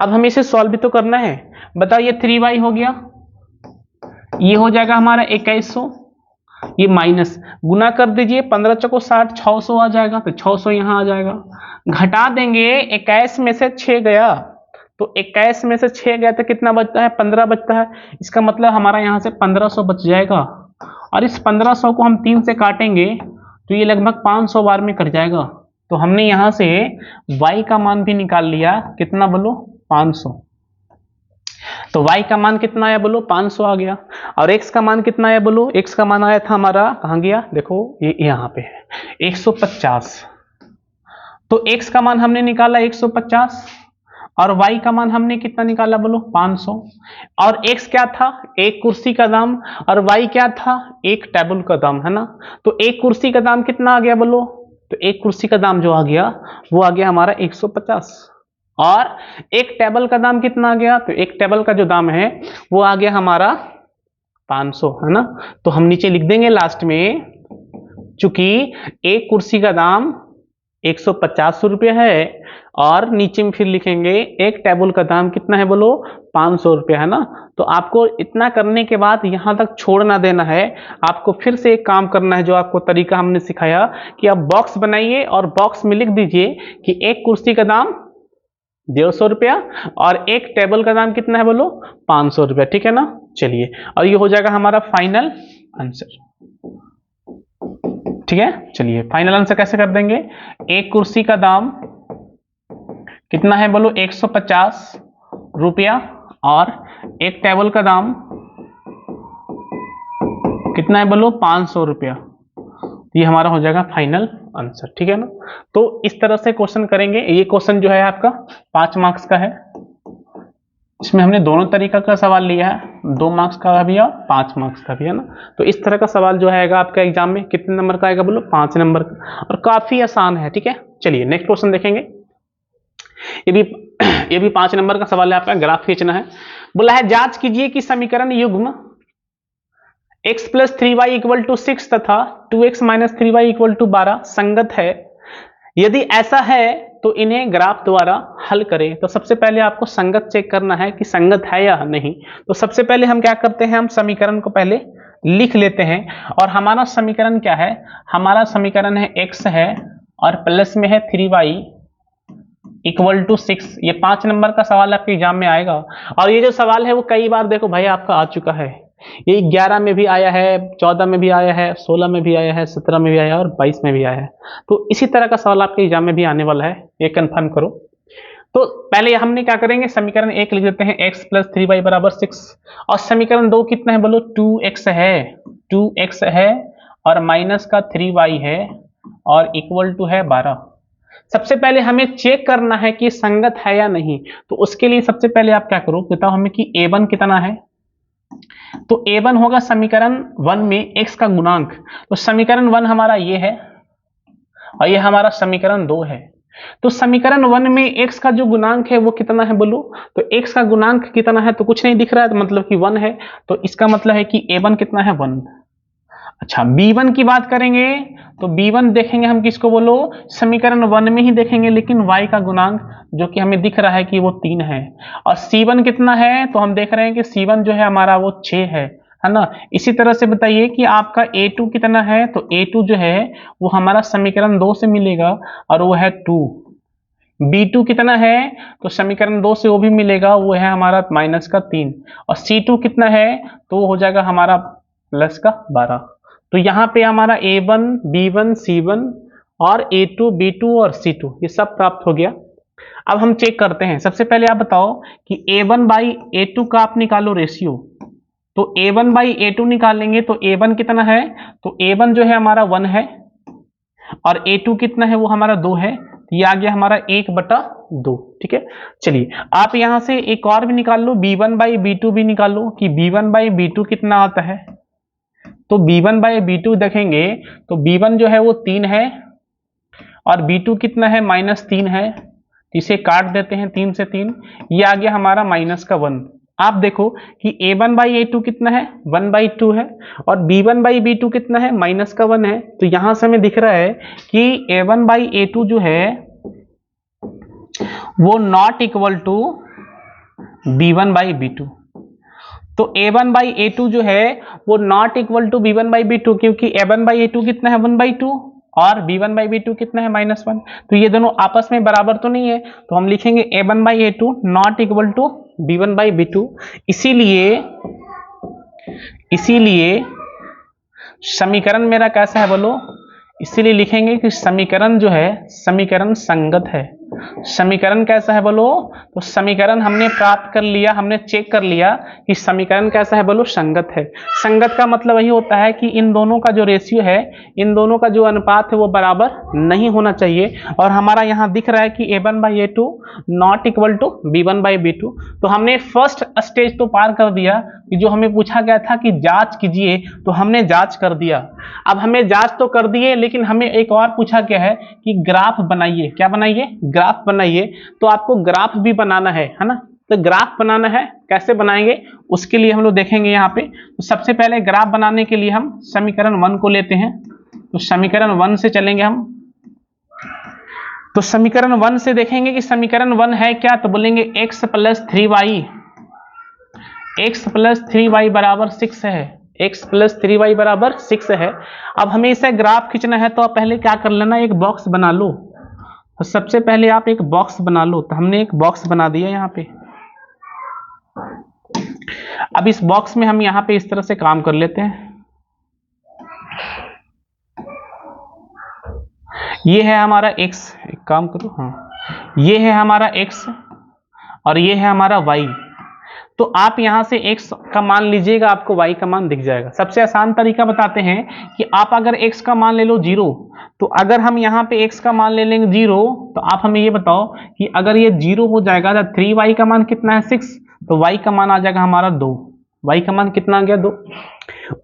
अब हमें इसे सॉल्व भी तो करना है। बताओ ये 3y हो गया, ये हो जाएगा हमारा 2100, ये माइनस गुना कर दीजिए, 15 चौको 60, 600 आ जाएगा, तो 600 यहाँ आ जाएगा। घटा देंगे, 21 में से 6 गया, तो 21 में से 6 गया तो कितना बचता है, 15 बचता है। इसका मतलब हमारा यहाँ से 1500 बच जाएगा, और इस 1500 को हम 3 से काटेंगे तो ये लगभग 500 बार में कट जाएगा। तो हमने यहाँ से y का मान भी निकाल लिया, कितना बोलो, 500। तो y का मान कितना आया बोलो, 500 आ गया। और x का मान कितना आया बोलो, x का मान आया था हमारा, कहाँ गया देखो, ये यहाँ पे है 150। तो x का मान हमने निकाला 150, और y का मान हमने कितना निकाला बोलो, 500। और x क्या था, एक कुर्सी का दाम, और y क्या था, एक टेबल का दाम, है ना। तो एक कुर्सी का दाम कितना आ गया बोलो, तो एक कुर्सी का दाम जो आ गया वो आ गया हमारा 150, और एक टेबल का दाम कितना आ गया, तो एक टेबल का जो दाम है वो आ गया हमारा 500, है ना। तो हम नीचे लिख देंगे लास्ट में, चूंकि एक कुर्सी का दाम 150 रुपये है, और नीचे में फिर लिखेंगे एक टेबल का दाम कितना है बोलो, 500 रुपये, है ना। तो आपको इतना करने के बाद यहाँ तक छोड़ ना देना है, आपको फिर से एक काम करना है, जो आपको तरीका हमने सिखाया कि आप बॉक्स बनाइए और बॉक्स में लिख दीजिए कि एक कुर्सी का दाम 150 रुपया और एक टेबल का दाम कितना है बोलो, 500 रुपया, ठीक है ना। चलिए, और ये हो जाएगा हमारा फाइनल आंसर, ठीक है। चलिए फाइनल आंसर कैसे कर देंगे, एक कुर्सी का दाम कितना है बोलो, 150 रुपया, और एक टेबल का दाम कितना है बोलो, 500 रुपया। ये हमारा हो जाएगा फाइनल आंसर, ठीक है ना। तो इस तरह से क्वेश्चन करेंगे। ये क्वेश्चन जो है आपका 5 मार्क्स का है, इसमें हमने दोनों तरीका का सवाल लिया है, 2 मार्क्स का भी और 5 मार्क्स का भी, है ना। तो इस तरह का सवाल जो आएगा आपका एग्जाम में कितने नंबर का आएगा बोलो, 5 नंबर का, और काफी आसान है, ठीक है। चलिए नेक्स्ट क्वेश्चन देखेंगे। ये भी 5 नंबर का सवाल है, आपका ग्राफ खींचना है। बोला है जांच कीजिए कि समीकरण युग्म x plus 3y equal to 6 तथा 2x minus 3y equal to 12 संगत है। यदि ऐसा है तो इन्हें ग्राफ द्वारा हल करें। तो सबसे पहले आपको संगत चेक करना है कि संगत है या नहीं। तो सबसे पहले हम क्या करते हैं, हम समीकरण को पहले लिख लेते हैं। और हमारा समीकरण क्या है, हमारा समीकरण है x है और प्लस में है 3y इक्वल टू 6। ये 5 नंबर का सवाल आपके एग्जाम में आएगा। और ये जो सवाल है वो कई बार देखो भाई आपका आ चुका है। ये 11 में भी आया है, 14 में भी आया है, 16 में भी आया है, 17 में भी आया है और 22 में भी आया है। तो इसी तरह का सवाल आपके एग्जाम में भी आने वाला है, ये कंफर्म करो। तो पहले हमने क्या करेंगे, समीकरण 1 लिख देते हैं, x प्लस 3y बराबर 6। और समीकरण 2 कितना है बोलो, 2x है, 2x है और माइनस का 3y है और इक्वल टू है 12। सबसे पहले हमें चेक करना है कि संगत है या नहीं। तो उसके लिए सबसे पहले आप क्या करो, बताओ हमें कि a1 कितना है। तो a1 होगा समीकरण 1 में x का गुणांक। तो समीकरण 1 हमारा ये है और ये हमारा समीकरण 2 है। तो समीकरण 1 में x का जो गुणांक है वो कितना है बोलो, तो x का गुणांक कितना है, तो कुछ नहीं दिख रहा है, तो मतलब कि 1 है। तो इसका मतलब है कि a1 कितना है, 1। अच्छा, b1 की बात करेंगे तो b1 देखेंगे हम किसको बोलो, समीकरण 1 में ही देखेंगे, लेकिन y का गुणांक जो कि हमें दिख रहा है कि वो 3 है। और c1 कितना है, तो हम देख रहे हैं कि c1 जो है हमारा वो 6 है ना। इसी तरह से बताइए कि आपका a2 कितना है, तो a2 जो है वो हमारा समीकरण 2 से मिलेगा और वो है 2। b2 कितना है, तो समीकरण 2 से वो भी मिलेगा, वो है हमारा माइनस का 3। और c2 कितना है, तो वो हो जाएगा हमारा प्लस का 12। तो यहाँ पे हमारा a1, b1, c1 और a2, b2 और c2 ये सब प्राप्त हो गया। अब हम चेक करते हैं। सबसे पहले आप बताओ कि a1 बाई a2 का आप निकालो रेशियो। तो a1 बाई a2 निकालेंगे तो a1 कितना है, तो a1 जो है हमारा 1 है और a2 कितना है, वो हमारा 2 है। ये आ गया हमारा 1/2, ठीक है। चलिए आप यहां से एक और भी निकाल लो, b1 बाई b2 भी निकाल लो कि b1 बाई b2 कितना आता है। तो b1 बाई b2 देखेंगे तो b1 जो है वो 3 है और b2 कितना है, -3 है। इसे काट देते हैं 3 से 3, ये आ गया हमारा -1। आप देखो कि a1/a2 कितना है 1/2 है और b1/b2 कितना है -1 है। तो यहां से हमें दिख रहा है कि a1/a2 जो है वो नॉट इक्वल टू b1/b2। तो a1/a2 जो है वो नॉट इक्वल टू b1/b2 क्योंकि a1/a2 कितना है 1/2 और b1/b2 कितना है -1। तो ये दोनों आपस में बराबर तो नहीं है, तो हम लिखेंगे a1/a2 not equal to b1/b2। इसीलिए समीकरण मेरा कैसा है बोलो, इसीलिए लिखेंगे कि समीकरण जो है समीकरण संगत है। समीकरण कैसा है बोलो, तो समीकरण हमने प्राप्त कर लिया, हमने चेक कर लिया कि समीकरण कैसा है बोलो, संगत है। संगत का मतलब वही होता है कि इन दोनों का जो रेशियो है, इन दोनों का जो अनुपात है वो बराबर नहीं होना चाहिए। और हमारा यहाँ दिख रहा है कि a1/a2 not equal to b1/b2। तो हमने फर्स्ट स्टेज तो पार कर दिया कि जो हमें पूछा गया था कि जांच कीजिए, तो हमने जांच कर दिया। अब हमें जांच तो कर दिए, लेकिन हमें एक और पूछा गया है कि ग्राफ बनाइए। क्या बनाइए, ग्राफ बनाइए। तो आपको ग्राफ भी बनाना है ना। तो ग्राफ बनाना है, कैसे बनाएंगे उसके लिए हम लोग देखेंगे यहाँ पे। तो सबसे पहले ग्राफ बनाने के लिए हम समीकरण 1 को लेते हैं। तो समीकरण 1 से चलेंगे हम। तो समीकरण 1 से देखेंगे कि समीकरण 1 है क्या, तो बोलेंगे x + 3y बराबर 6 है। x + 3y बराबर 6 है। अब हमें इसे ग्राफ खींचना है, तो आप पहले क्या कर लेना, एक बॉक्स बना लो। तो सबसे पहले आप एक बॉक्स बना लो। तो हमने एक बॉक्स बना दिया यहाँ पे। अब इस बॉक्स में हम यहाँ पे इस तरह से काम कर लेते हैं। ये है हमारा x, एक काम करो, हाँ, ये है हमारा x और ये है हमारा y। तो आप यहां से x का मान लीजिएगा, आपको y का मान दिख जाएगा। सबसे आसान तरीका बताते हैं कि आप अगर x का मान ले लो 0, तो अगर हम यहाँ पे x का मान ले लेंगे 0, तो आप हमें ये बताओ कि अगर ये 0 हो जाएगा तो 3y का मान कितना है 6, तो y का मान आ जाएगा हमारा 2। y का मान कितना आ गया 2।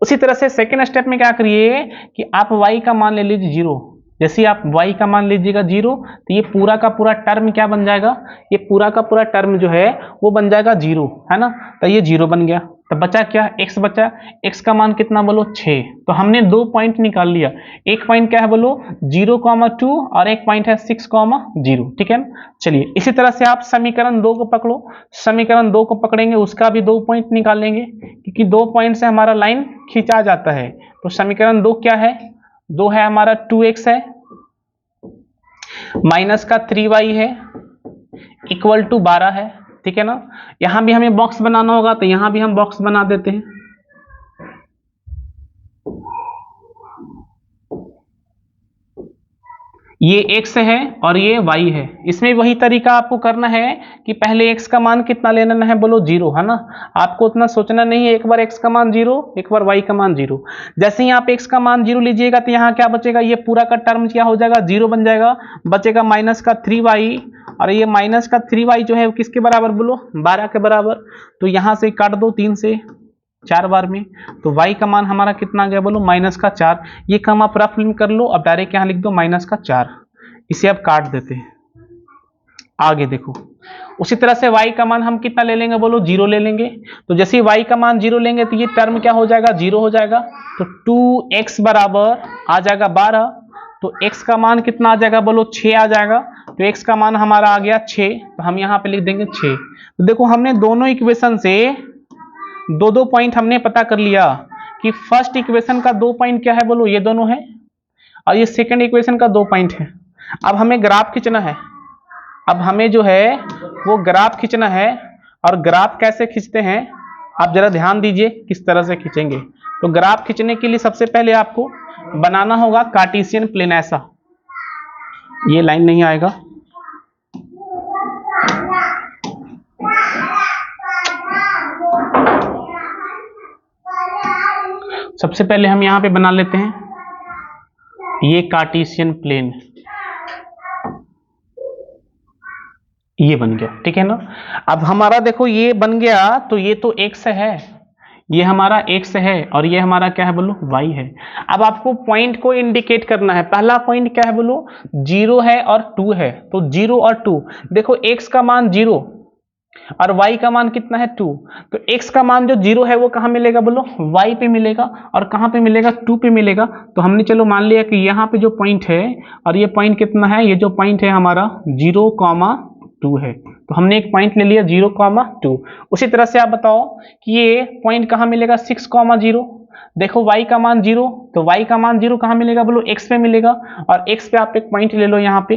उसी तरह से सेकेंड स्टेप में क्या करिए कि आप y का मान ले लीजिए 0। जैसे आप y का मान लीजिएगा 0, तो ये पूरा का पूरा टर्म क्या बन जाएगा, ये पूरा का पूरा टर्म जो है वो बन जाएगा 0, है ना। तो ये 0 बन गया। तो बचा क्या, x बचा। x का मान कितना बोलो 6। तो हमने 2 पॉइंट निकाल लिया। एक पॉइंट क्या है बोलो 0,2 और एक पॉइंट है 6,0। ठीक है। चलिए इसी तरह से आप समीकरण 2 को पकड़ो। समीकरण 2 को पकड़ेंगे, उसका भी 2 पॉइंट निकालेंगे, क्योंकि 2 पॉइंट से हमारा लाइन खींचा जाता है। तो समीकरण 2 क्या है, 2 है हमारा 2x है माइनस का 3y है इक्वल टू 12 है। ठीक है ना। यहां भी हमें बॉक्स बनाना होगा, तो यहां भी हम बॉक्स बना देते हैं। ये x है और ये y है। इसमें वही तरीका आपको करना है कि पहले x का मान कितना लेना है बोलो 0, है ना। आपको उतना सोचना नहीं है, एक बार x का मान 0, एक बार y का मान 0। जैसे ही आप x का मान 0 लीजिएगा, तो यहाँ क्या बचेगा, ये पूरा का टर्म क्या हो जाएगा 0 बन जाएगा। बचेगा माइनस का 3y, और ये माइनस का 3y जो है किसके बराबर बोलो 12 के बराबर। तो यहाँ से काट दो 3 से 4 बार में। तो y का मान हमारा कितना आ गया बोलो -4। ये काम आप रफ में कर लो, अब डायरेक्ट यहाँ लिख दो -4। इसे अब काट देते हैं। आगे देखो, उसी तरह से y का मान हम कितना ले लेंगे बोलो 0 ले लेंगे। तो जैसे ही y का मान 0 लेंगे, तो ये टर्म क्या हो जाएगा 0 हो जाएगा। तो 2x बराबर आ जाएगा 12। तो x का मान कितना आ जाएगा बोलो 6 आ जाएगा। तो x का मान हमारा आ गया 6। तो हम यहाँ पे लिख देंगे 6। तो देखो हमने दोनों इक्वेशन से 2 पॉइंट हमने पता कर लिया कि फर्स्ट इक्वेशन का 2 पॉइंट क्या है बोलो ये दोनों है, और ये सेकंड इक्वेशन का 2 पॉइंट है। अब हमें ग्राफ खींचना है। अब हमें जो है वो ग्राफ खींचना है। और ग्राफ कैसे खींचते हैं आप जरा ध्यान दीजिए, किस तरह से खींचेंगे। तो ग्राफ खींचने के लिए सबसे पहले आपको बनाना होगा कार्टेशियन प्लेन। ऐसा ये लाइन नहीं आएगा, सबसे पहले हम यहां पे बना लेते हैं ये कार्टेशियन प्लेन। ये बन गया, ठीक है ना। अब हमारा देखो ये बन गया, तो ये तो x है, ये हमारा x है, और ये हमारा क्या है बोलो y है। अब आपको पॉइंट को इंडिकेट करना है। पहला पॉइंट क्या है बोलो 0 है और 2 है। तो 0 और 2, देखो x का मान 0 और y का मान कितना है 2, तो x का मान जो 0 है वो कहाँ मिलेगा बोलो, y पे मिलेगा, और कहाँ पे मिलेगा 2 पे मिलेगा। तो हमने चलो मान लिया कि यहाँ पे जो पॉइंट है, और ये पॉइंट कितना है, ये जो पॉइंट है हमारा 0,2 है, तो हमने एक पॉइंट ले लिया 0,2। उसी तरह से आप बताओ कि ये पॉइंट कहाँ मिलेगा 6,0। देखो y का मान 0, तो y का मान 0 कहाँ मिलेगा बोलो, x पे मिलेगा, और x पे आप एक पॉइंट ले लो यहाँ पे,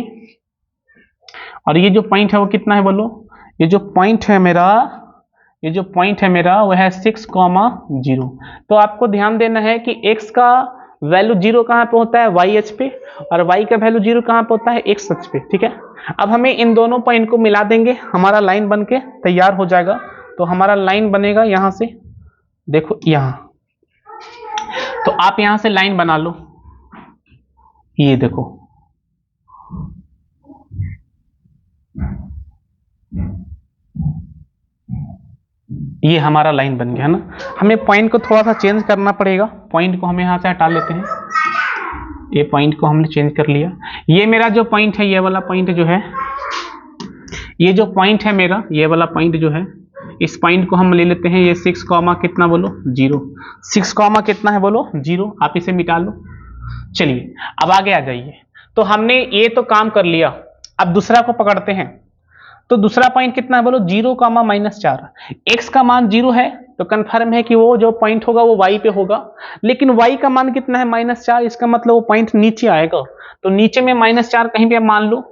और ये जो पॉइंट है वो कितना है बोलो, ये जो पॉइंट है मेरा, ये जो पॉइंट है मेरा वो है 6,0। तो आपको ध्यान देना है कि x का वैल्यू 0 कहाँ पे होता है, वाई एच पे, और y का वैल्यू 0 कहाँ पे होता है, x एच पे। ठीक है, अब हमें इन दोनों पॉइंट को मिला देंगे, हमारा लाइन बन के तैयार हो जाएगा। तो हमारा लाइन बनेगा यहां से, देखो यहां, तो आप यहां से लाइन बना लो, ये देखो, ये हमारा लाइन बन गया है ना। हमें पॉइंट को थोड़ा सा चेंज करना पड़ेगा, पॉइंट को हम यहां से हटा लेते हैं, ये पॉइंट को हमने चेंज कर लिया। ये मेरा जो पॉइंट है, ये वाला पॉइंट जो है, ये जो पॉइंट है मेरा, ये वाला पॉइंट जो है, इस पॉइंट को हम ले लेते हैं, ये 6 कॉमा कितना बोलो 0, 6 कॉमा कितना है बोलो 0, आप इसे मिटा लो। चलिए अब आगे आ जाइए। तो हमने ये तो काम कर लिया, अब दूसरा को पकड़ते हैं। तो दूसरा पॉइंट कितना है बोलो 0,-4। x का मान 0 है, तो कंफर्म है कि वो जो पॉइंट होगा वो y पे होगा, लेकिन y का मान कितना है -4, इसका मतलब वो पॉइंट नीचे आएगा। तो नीचे में -4 कहीं पे मान लो,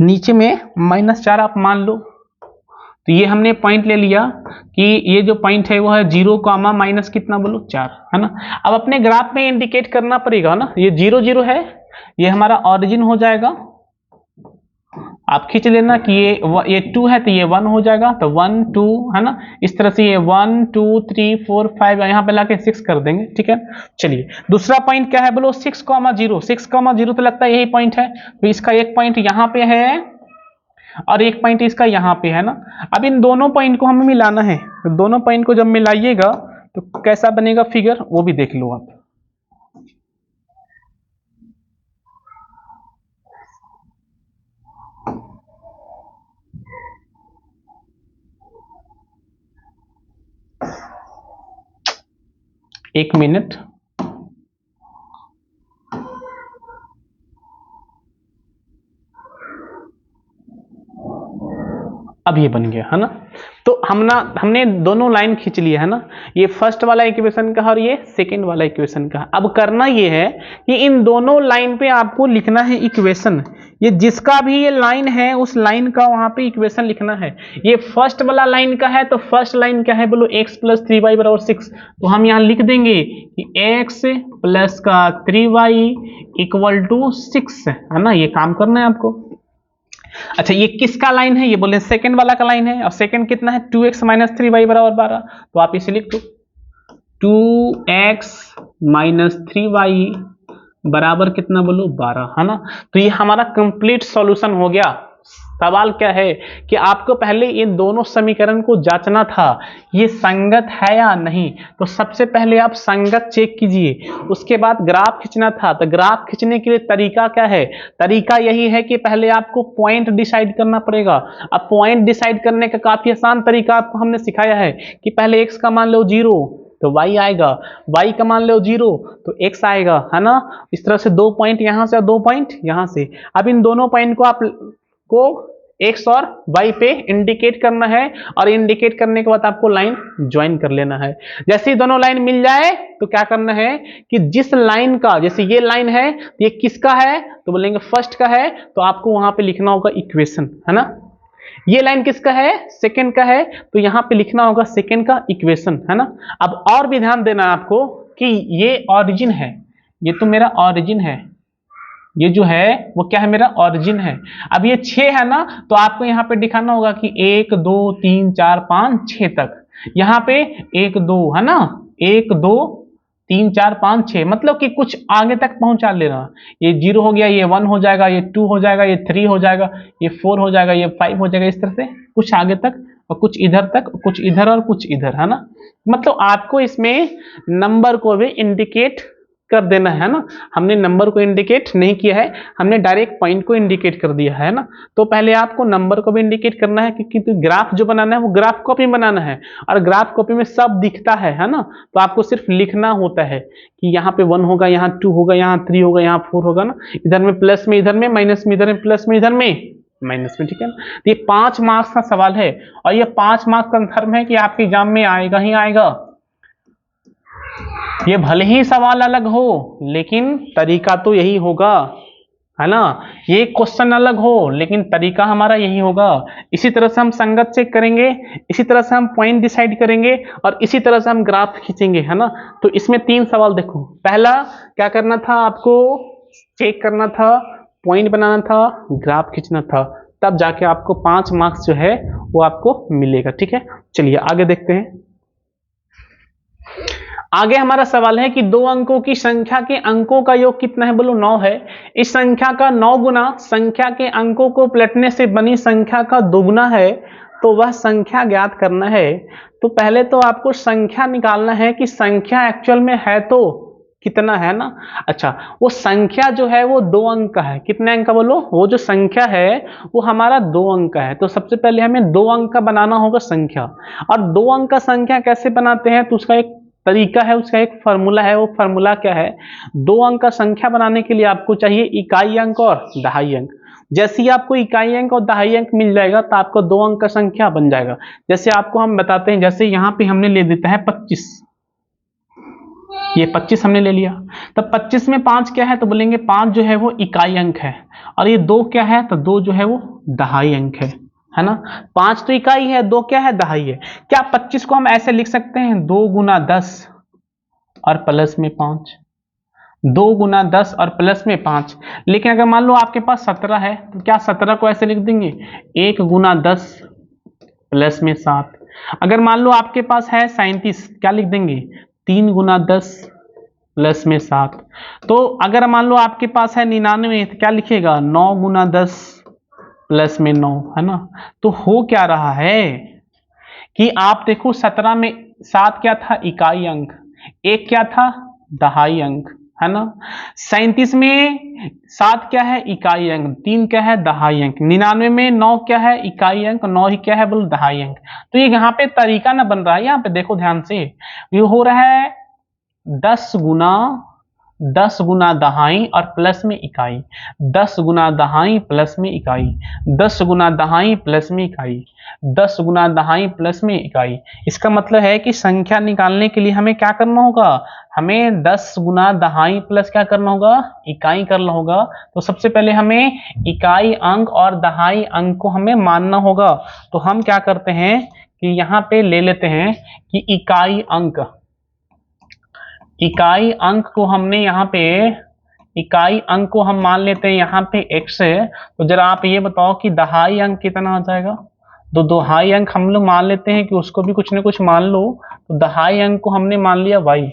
नीचे में -4 आप मान लो। तो ये हमने पॉइंट ले लिया कि ये जो पॉइंट है वो है 0, माइनस कितना बोलो 4, है ना। अब अपने ग्राफ में इंडिकेट करना पड़ेगा ना, ये 0 0 है, ये हमारा ऑरिजिन हो जाएगा। आप खींच लेना कि ये 2 है तो ये 1 हो जाएगा, तो 1 2 है ना, इस तरह से ये 1 2 3 4 5 यहाँ पे लाके 6 कर देंगे। ठीक है, चलिए दूसरा पॉइंट क्या है बोलो 6,0, 6,0 तो लगता है यही पॉइंट है, तो इसका एक पॉइंट यहाँ पे है और एक पॉइंट इसका यहाँ पे है ना। अब इन दोनों पॉइंट को हमें मिलाना है, तो दोनों पॉइंट को जब मिलाइएगा तो कैसा बनेगा फिगर, वो भी देख लो आप। एक मिनट, अब ये बन गया है ना। तो हमने दोनों लाइन खींच लिया है ना, ये फर्स्ट वाला इक्वेशन का और ये सेकंड वाला इक्वेशन का। अब करना ये है कि इन दोनों लाइन पे आपको लिखना है इक्वेशन, ये जिसका भी ये लाइन है उस लाइन का वहां पे इक्वेशन लिखना है। ये फर्स्ट वाला लाइन का है, तो फर्स्ट लाइन क्या है बोलो x + 3y = 6, तो हम यहाँ लिख देंगे कि x + 3y = 6, है ना। ये काम करना है आपको। अच्छा ये किसका लाइन है, ये बोले सेकंड वाला का लाइन है, और सेकंड कितना है 2x - 3y = 12, तो आप इसे लिख दो 2x - 3y बराबर कितना बोलो 12, है ना। तो ये हमारा कंप्लीट सॉल्यूशन हो गया। सवाल क्या है कि आपको पहले इन दोनों समीकरण को जांचना था, ये संगत है या नहीं। तो सबसे पहले आप संगत चेक कीजिए, उसके बाद ग्राफ खींचना था। तो ग्राफ खींचने के लिए तरीका क्या है, तरीका यही है कि पहले आपको पॉइंट डिसाइड करना पड़ेगा। अब पॉइंट डिसाइड करने का काफी आसान तरीका आपको हमने सिखाया है कि पहले x का मान लो 0 तो y आएगा, y का मान लो 0 तो x आएगा, है ना। इस तरह से 2 पॉइंट यहां से और 2 पॉइंट यहां से। अब इन दोनों पॉइंट को आप को x और y पे इंडिकेट करना है, और इंडिकेट करने के बाद आपको लाइन ज्वाइन कर लेना है। जैसे ही दोनों लाइन मिल जाए तो क्या करना है कि जिस लाइन का, जैसे ये लाइन है ये किसका है, तो बोलेंगे फर्स्ट का है, तो आपको वहां पे लिखना होगा इक्वेशन, है ना। ये लाइन किसका है, सेकंड का है, तो यहां पे लिखना होगा सेकंड का इक्वेशन, है ना। अब और भी ध्यान देना आपको कि ये ऑरिजिन है, ये तो मेरा ऑरिजिन है, ये जो है वो क्या है मेरा ऑरिजिन है। अब ये 6 है ना, तो आपको यहाँ पे दिखाना होगा कि 1 2 3 4 5 6 तक, यहाँ पे 1 2 है ना, 1 2 3 4 5 6, मतलब कि कुछ आगे तक पहुंचा लेना। ये 0 हो गया, ये 1 हो जाएगा, ये 2 हो जाएगा, ये 3 हो जाएगा, ये 4 हो जाएगा, ये 5 हो जाएगा, इस तरह से कुछ आगे तक और कुछ इधर तक, कुछ इधर और कुछ इधर, है ना। मतलब आपको इसमें नंबर को भी इंडिकेट कर देना है ना, हमने नंबर को इंडिकेट नहीं किया है, हमने डायरेक्ट पॉइंट को इंडिकेट कर दिया है ना। तो पहले आपको नंबर को भी इंडिकेट करना है, क्योंकि तो ग्राफ जो बनाना है वो ग्राफ कॉपी बनाना है, और ग्राफ कॉपी में सब दिखता है ना। तो आपको सिर्फ लिखना होता है कि यहाँ पे 1 होगा, यहाँ 2 होगा, यहाँ 3 होगा, यहाँ 4 होगा ना, इधर में प्लस में, इधर में माइनस में, इधर में प्लस में, इधर में माइनस में, ठीक है ना। तो ये 5 मार्क्स का सवाल है, और ये 5 मार्क्स कंफर्म है कि आपके एग्जाम में आएगा ही आएगा। ये भले ही सवाल अलग हो, लेकिन तरीका तो यही होगा, है ना। ये क्वेश्चन अलग हो, लेकिन तरीका हमारा यही होगा। इसी तरह से हम संगत चेक करेंगे, इसी तरह से हम पॉइंट डिसाइड करेंगे, और इसी तरह से हम ग्राफ खींचेंगे, है ना। तो इसमें 3 सवाल देखो, पहला क्या करना था आपको, चेक करना था, पॉइंट बनाना था, ग्राफ खींचना था, तब जाके आपको 5 मार्क्स जो है वो आपको मिलेगा, ठीक है। चलिए आगे देखते हैं। आगे हमारा सवाल है कि 2 अंकों की संख्या के अंकों का योग कितना है, बोलो 9 है। इस संख्या का 9 गुना संख्या के अंकों को पलटने से बनी संख्या का दोगुना है, तो वह संख्या ज्ञात करना है। तो पहले तो आपको संख्या निकालना है कि संख्या एक्चुअल में है तो कितना है ना। अच्छा, वो संख्या जो है वो 2 अंक का है, कितने अंक का बोलो, वो जो संख्या है वो हमारा 2 अंक का है। तो सबसे पहले हमें 2 अंक का बनाना होगा संख्या, और 2 अंक का संख्या कैसे बनाते हैं, तो उसका एक तरीका है, उसका एक फार्मूला है। वो फार्मूला क्या है, 2 अंक का संख्या बनाने के लिए आपको चाहिए इकाई अंक और दहाई अंक। जैसे ही आपको इकाई अंक और दहाई अंक मिल जाएगा तो आपको 2 अंक का संख्या बन जाएगा। जैसे आपको हम बताते हैं, जैसे यहाँ पे हमने ले देता है 25, ये 25 हमने ले लिया, तो 25 में 5 क्या है, तो बोलेंगे 5 जो है वो इकाई अंक है, और ये 2 क्या है, तो 2 जो है वो दहाई अंक है ना। 5 तो इकाई है, 2 क्या है, दहाई है। क्या 25 को हम ऐसे लिख सकते हैं 2 गुना 10 और प्लस में 5, 2 गुना 10 और प्लस में 5। लेकिन अगर मान लो आपके पास 17 है, तो क्या 17 को ऐसे लिख देंगे 1 गुना 10 प्लस में 7। अगर मान लो आपके पास है 37, क्या लिख देंगे 3 गुना 10 प्लस में 7। तो अगर मान लो आपके पास है 99, तो क्या लिखेगा 9 गुना 10 प्लस में 9, है ना। तो हो क्या रहा है कि आप देखो 17 में 7 क्या था, इकाई अंक, 1 क्या था, दहाई अंक, है ना। 37 में 7 क्या है, इकाई अंक, 3 क्या है, दहाई अंक। 99 में 9 क्या है, इकाई अंक, 9 ही क्या है, बोलो दहाई अंक। तो ये यहाँ पे तरीका ना बन रहा है, यहाँ पे देखो ध्यान से, ये हो रहा है 10 गुना दहाई और प्लस में इकाई, 10 गुना दहाई प्लस में इकाई, 10 गुना दहाई प्लस में इकाई, 10 गुना दहाई प्लस में इकाई। इसका मतलब है कि संख्या निकालने के लिए हमें क्या करना होगा, हमें 10 गुना दहाई प्लस क्या करना होगा, इकाई करना होगा। तो सबसे पहले हमें इकाई अंक और दहाई अंक को हमें मानना होगा। तो हम क्या करते हैं कि यहाँ पे ले लेते हैं कि इकाई अंक को हमने यहाँ पे, इकाई अंक को हम मान लेते हैं यहाँ पे x है। तो जरा आप ये बताओ कि दहाई अंक कितना आ जाएगा। तो दहाई अंक हम लोग मान लेते हैं कि उसको भी कुछ ना कुछ मान लो। तो दहाई अंक को हमने मान लिया y,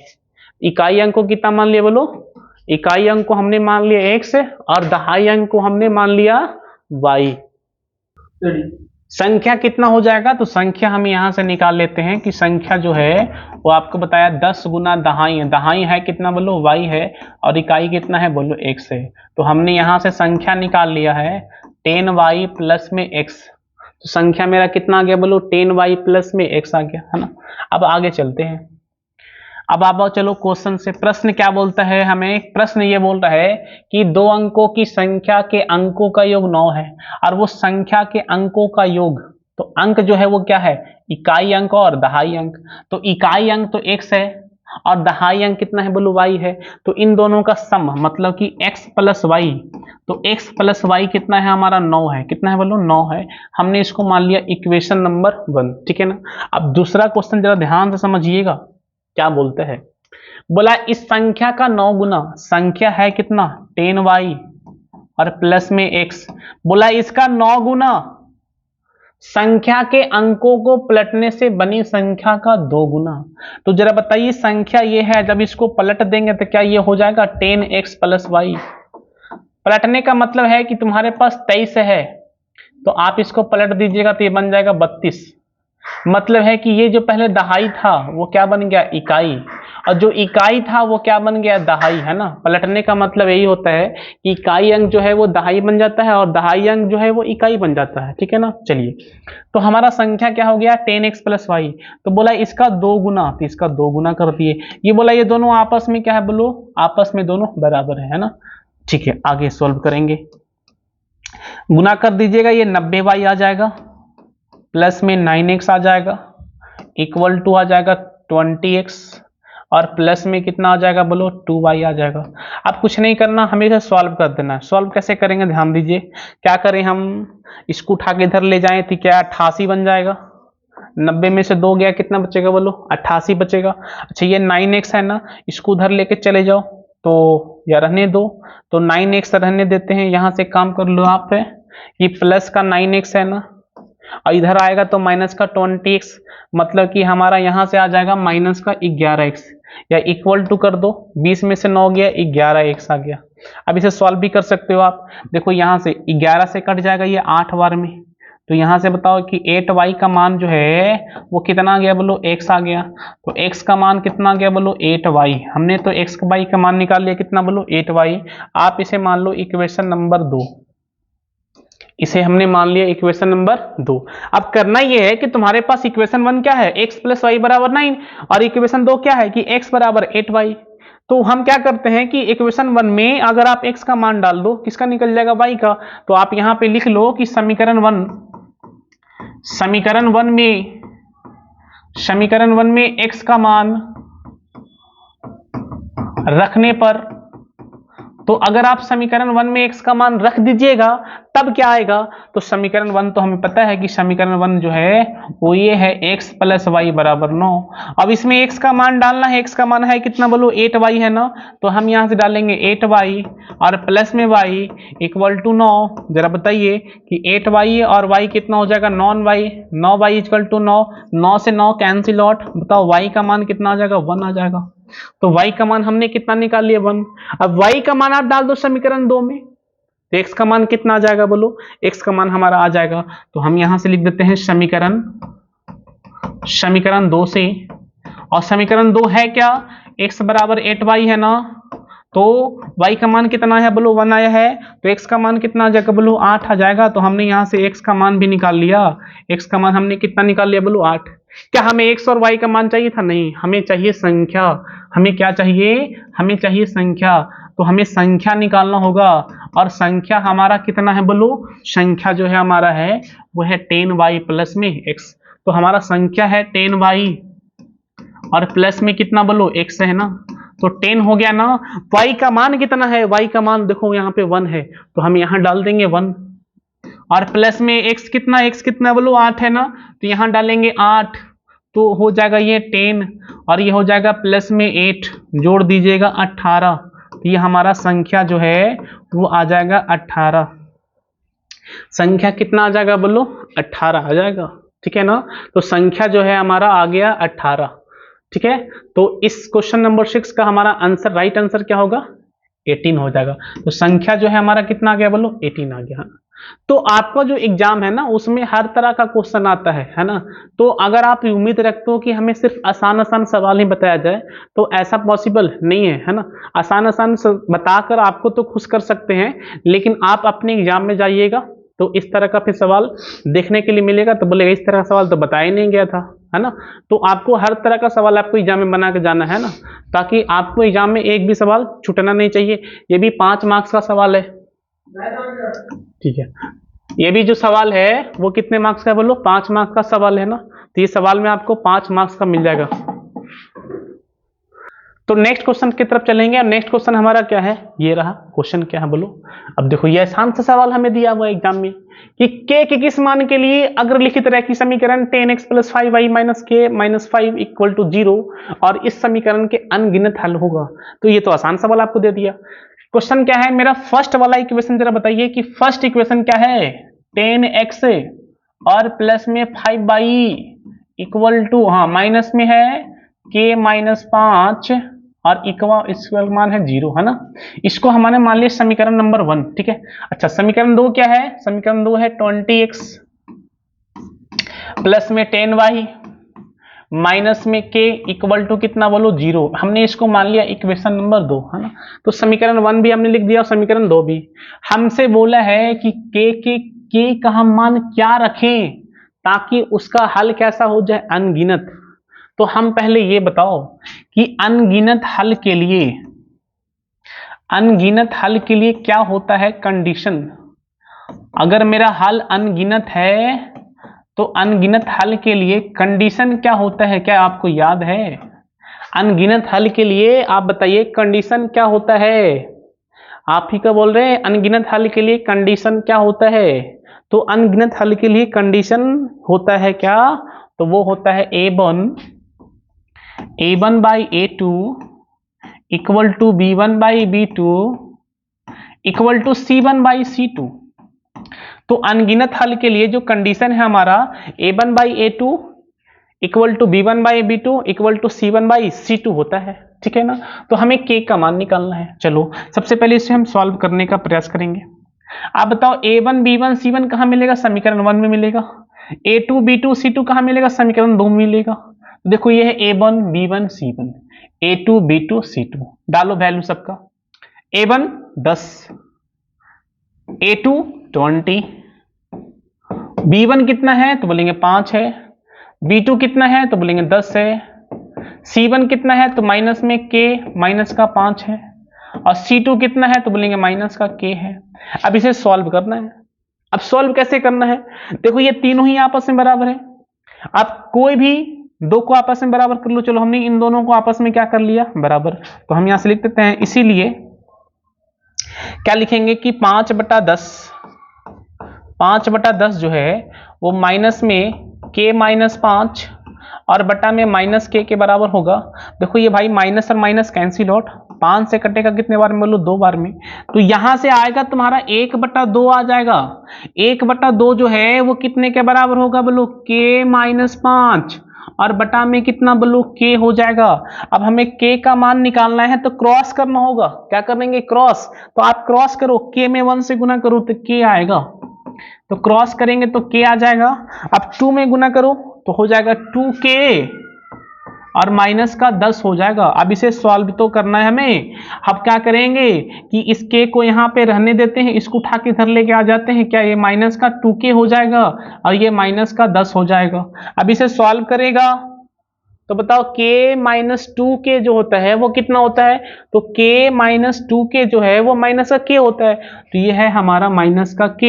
इकाई अंक को कितना मान लिया बोलो, इकाई अंक को हमने मान लिया x और दहाई अंक को हमने मान लिया y। संख्या कितना हो जाएगा, तो संख्या हम यहां से निकाल लेते हैं कि संख्या जो है वो आपको बताया 10 गुना दहाई है, दहाई है कितना बोलो y है, और इकाई कितना है बोलो x है। तो हमने यहां से संख्या निकाल लिया है 10y प्लस में x। तो संख्या मेरा कितना आ गया बोलो, 10y प्लस में x आ गया, है ना। अब आगे चलते हैं। अब आप चलो क्वेश्चन से, प्रश्न क्या बोलता है हमें, प्रश्न ये बोल रहा है कि 2 अंकों की संख्या के अंकों का योग 9 है, और वो संख्या के अंकों का योग, तो अंक जो है वो क्या है, इकाई अंक और दहाई अंक। तो इकाई अंक तो x है और दहाई अंक कितना है बोलो y है। तो इन दोनों का सम मतलब कि x प्लस वाई, तो x प्लस वाई कितना है हमारा 9 है, कितना है बोलो 9 है। हमने इसको मान लिया इक्वेशन नंबर 1, ठीक है ना। अब दूसरा क्वेश्चन जरा ध्यान से समझिएगा क्या बोलते हैं। बोला इस संख्या का 9 गुना, संख्या है कितना 10y और प्लस में x, बोला इसका 9 गुना संख्या के अंकों को पलटने से बनी संख्या का 2 गुना। तो जरा बताइए संख्या ये है, जब इसको पलट देंगे तो क्या ये हो जाएगा 10x प्लस y। पलटने का मतलब है कि तुम्हारे पास 23 है, तो आप इसको पलट दीजिएगा तो ये बन जाएगा 32। मतलब है कि ये जो पहले दहाई था वो क्या बन गया, इकाई, और जो इकाई था वो क्या बन गया, दहाई, है ना। पलटने का मतलब यही होता है कि इकाई अंक जो है वो दहाई बन जाता है और दहाई अंक जो है वो इकाई बन जाता है, ठीक है ना। चलिए, तो हमारा संख्या क्या हो गया, 10x प्लस वाई। तो बोला इसका 2 गुना, तो इसका 2 गुना कर दिए। ये बोला ये दोनों आपस में क्या है, बोलो आपस में दोनों बराबर है ना। ठीक है, आगे सॉल्व करेंगे। गुना कर दीजिएगा, ये 90y आ जाएगा, प्लस में 9x आ जाएगा, इक्वल टू आ जाएगा 20x, और प्लस में कितना आ जाएगा, बोलो 2y आ जाएगा। अब कुछ नहीं करना, हमें इसे सॉल्व कर देना है। सॉल्व कैसे करेंगे, ध्यान दीजिए। क्या करें, हम इसको उठा के इधर ले जाएं तो क्या 88 बन जाएगा। 90 में से 2 गया, कितना बचेगा, बोलो 88 बचेगा। अच्छा, ये 9x है ना, इसको उधर लेके चले जाओ, तो या रहने दो, तो 9x रहने देते हैं। यहां से काम कर लो आप, ये प्लस का 9x है ना, और इधर आएगा तो माइनस का 20x, मतलब कि हमारा यहां से आ जाएगा माइनस का 11x, या इक्वल टू कर दो, 20 में से 9 गया, 11x आ गया। अब इसे सॉल्व भी कर सकते हो आप। देखो यहां से 11 से कट जाएगा ये 8 बार में, तो यहां से बताओ कि 8y का मान जो है वो कितना आ गया, बोलो x आ गया। तो x का मान कितना आ गया, बोलो 8y। हमने तो x y का मान निकाल लिया, कितना, बोलो 8y। आप इसे मान लो इक्वेशन नंबर 2, इसे हमने मान लिया इक्वेशन नंबर 2। अब करना यह है कि तुम्हारे पास इक्वेशन 1 क्या है, x प्लस वाई बराबर 9, और इक्वेशन 2 क्या है कि x बराबर 8y। तो हम क्या करते हैं कि इक्वेशन 1 में अगर आप x का मान डाल दो, किसका निकल जाएगा, y का। तो आप यहां पे लिख लो कि समीकरण 1 में x का मान रखने पर, तो अगर आप समीकरण 1 में x का मान रख दीजिएगा तब क्या आएगा, तो समीकरण 1 तो हमें पता है कि समीकरण 1 जो है वो ये है x प्लस वाई बराबर 9। अब इसमें x का मान डालना है, x का मान है कितना, बोलो 8y है ना, तो हम यहां से डालेंगे 8y और प्लस में y इक्वल टू 9। जरा बताइए कि 8y और y कितना हो जाएगा, 9y इक्वल टू 9, 9 से 9 कैंसिल आउट। बताओ y का मान कितना आ जाएगा, 1 आ जाएगा। तो y का मान हमने कितना निकाल लिया, 1। अब y का मान आप डाल दो समीकरण 2 में, तो x का मान कितना आ जाएगा, बोलो x का मान हमारा आ जाएगा। तो हम यहां से लिख देते हैं समीकरण 2 से, और समीकरण 2 है क्या, x बराबर 8y है ना, तो y का मान कितना है, बोलो 1 आया है, तो x का मान कितना आ जाएगा, बोलो 8 आ जाएगा। तो हमने यहां से x का मान भी निकाल लिया, x का मान हमने कितना निकाल लिया, बोलो 8। क्या हमें x और y का मान चाहिए था, नहीं, हमें चाहिए संख्या। हमें क्या चाहिए, हमें चाहिए संख्या। तो हमें संख्या निकालना होगा, और संख्या हमारा कितना है, बोलो संख्या जो है हमारा है वो है 10y प्लस में x। तो हमारा संख्या है 10y और प्लस में कितना, बोलो x है ना, तो 10 हो गया ना। y का मान कितना है, y का मान देखो यहाँ पे 1 है, तो हम यहाँ डाल देंगे 1, और प्लस में x कितना बोलो 8 है ना, तो यहाँ डालेंगे 8, तो हो जाएगा ये 10, और ये हो जाएगा प्लस में 8, जोड़ दीजिएगा 18। तो ये हमारा संख्या जो है वो आ जाएगा 18। संख्या कितना आ जाएगा, बोलो 18 आ जाएगा, ठीक है ना। तो संख्या जो है हमारा आ गया 18, ठीक है। तो इस क्वेश्चन नंबर 6 का हमारा आंसर, राइट आंसर क्या होगा, 18 हो जाएगा। तो संख्या जो है हमारा कितना आ गया, बोलो 18 आ गया। तो आपका जो एग्जाम है ना उसमें हर तरह का क्वेश्चन आता है ना। तो अगर आप उम्मीद रखते हो कि हमें सिर्फ आसान आसान सवाल ही बताया जाए, तो ऐसा पॉसिबल नहीं है ना। आसान आसान बताकर आपको तो खुश कर सकते हैं, लेकिन आप अपने एग्जाम में जाइएगा तो इस तरह का फिर सवाल देखने के लिए मिलेगा, तो बोलेगा इस तरह का सवाल तो बताया नहीं गया था, है ना। तो आपको हर तरह का सवाल आपको एग्जाम में बना के जाना है ना, ताकि आपको एग्जाम में एक भी सवाल छूटना नहीं चाहिए। ये भी 5 मार्क्स का सवाल है, ठीक है। ये भी जो सवाल है वो कितने मार्क्स का है, बोलो 5 मार्क्स का सवाल है ना। तो ये सवाल में आपको 5 मार्क्स का मिल जाएगा। तो नेक्स्ट क्वेश्चन की तरफ चलेंगे, और नेक्स्ट क्वेश्चन हमारा क्या है, ये रहा क्वेश्चन, क्या है बोलो। अब देखो ये आसान सा सवाल हमें दिया हुआ एग्जाम में कि k के किस मान के लिए अग्रलिखित रैखिक समीकरण 10x plus 5y minus k minus 5 equal to 0 और इस समीकरण के अनगिनत हल होगा। तो ये तो आसान सवाल आपको दे दिया। क्वेश्चन क्या है मेरा, फर्स्ट वाला इक्वेशन जरा बताइए कि फर्स्ट इक्वेशन क्या है, 10x और प्लस में 5y इक्वल टू, हाँ माइनस में है k माइनस 5 और इसका मान है 0, है ना। इसको हमारे मान लिया समीकरण नंबर 1, ठीक है। अच्छा समीकरण 2 क्या है, समीकरण 2 है 20x प्लस में 10y माइनस में k इक्वल टू कितना बोलो 0। हमने इसको मान लिया इक्वेशन नंबर 2, है ना। तो समीकरण 1 भी हमने लिख दिया और समीकरण 2 भी। हमसे बोला है कि k का हम मान क्या रखें ताकि उसका हल कैसा हो जाए, अनगिनत। तो हम पहले ये बताओ कि अनगिनत हल के लिए क्या होता है कंडीशन। अगर मेरा हल अनगिनत है तो अनगिनत हल के लिए कंडीशन क्या होता है, क्या आपको याद है? अनगिनत हल के लिए आप बताइए कंडीशन क्या होता है। आप ही क्या बोल रहे हैं, अनगिनत हल के लिए कंडीशन क्या होता है? तो अनगिनत हल के लिए कंडीशन होता है क्या, तो वो होता है a1 by a2 equal to b1 by b2 equal to c1 by c2। तो अनगिनत हल के लिए जो कंडीशन है हमारा a1 by a2 equal to b1 by b2 equal to c1 by c2 होता है, ठीक है ना। तो हमें k का मान निकालना है। चलो सबसे पहले इसे हम सॉल्व करने का प्रयास करेंगे। आप बताओ a1 b1 c1 कहाँ मिलेगा, समीकरण 1 में मिलेगा। a2 b2 c2 कहाँ मिलेगा, समीकरण 2 में मिलेगा। देखो ये है a1 b1 c1, a2 b2 c2, डालो वैल्यू सबका। a1 10, a2 20, b1 कितना है तो बोलेंगे 5 है, b2 कितना है तो बोलेंगे 10 है, c1 कितना है तो माइनस में k माइनस का 5 है, और c2 कितना है तो बोलेंगे माइनस का k है। अब इसे सॉल्व करना है। अब सॉल्व कैसे करना है, देखो ये तीनों ही आपस में बराबर है। आप कोई भी दो को आपस में बराबर कर लो। चलो हमने इन दोनों को आपस में क्या कर लिया, बराबर। तो हम यहां से लिख देते हैं, इसीलिए क्या लिखेंगे कि 5/10 जो है वो माइनस में k माइनस 5 और बटा में माइनस k के बराबर होगा। देखो ये भाई माइनस और माइनस कैंसिल आउट, 5 से कटेगा कितने बार में बोलो, 2 बार में। तो यहां से आएगा तुम्हारा 1/2 आ जाएगा। 1/2 जो है वो कितने के बराबर होगा बोलो, k माइनस 5 और बटा में कितना बोलो, k हो जाएगा। अब हमें k का मान निकालना है तो क्रॉस करना होगा। क्या करेंगे, क्रॉस। तो आप क्रॉस करो, k में 1 से गुना करो तो k आएगा, तो क्रॉस करेंगे तो k आ जाएगा। अब 2 में गुना करो तो हो जाएगा 2k और माइनस का 10 हो जाएगा। अब इसे सॉल्व तो करना है हमें। अब क्या करेंगे कि इस k को यहाँ पे रहने देते हैं, इसको उठा के इधर लेके आ जाते हैं। क्या ये माइनस का 2k हो जाएगा और ये माइनस का 10 हो जाएगा। अब इसे सॉल्व करेगा तो बताओ k माइनस 2k जो होता है वो कितना होता है, तो k माइनस 2k जो है वो माइनस का k होता है। तो ये है हमारा माइनस का k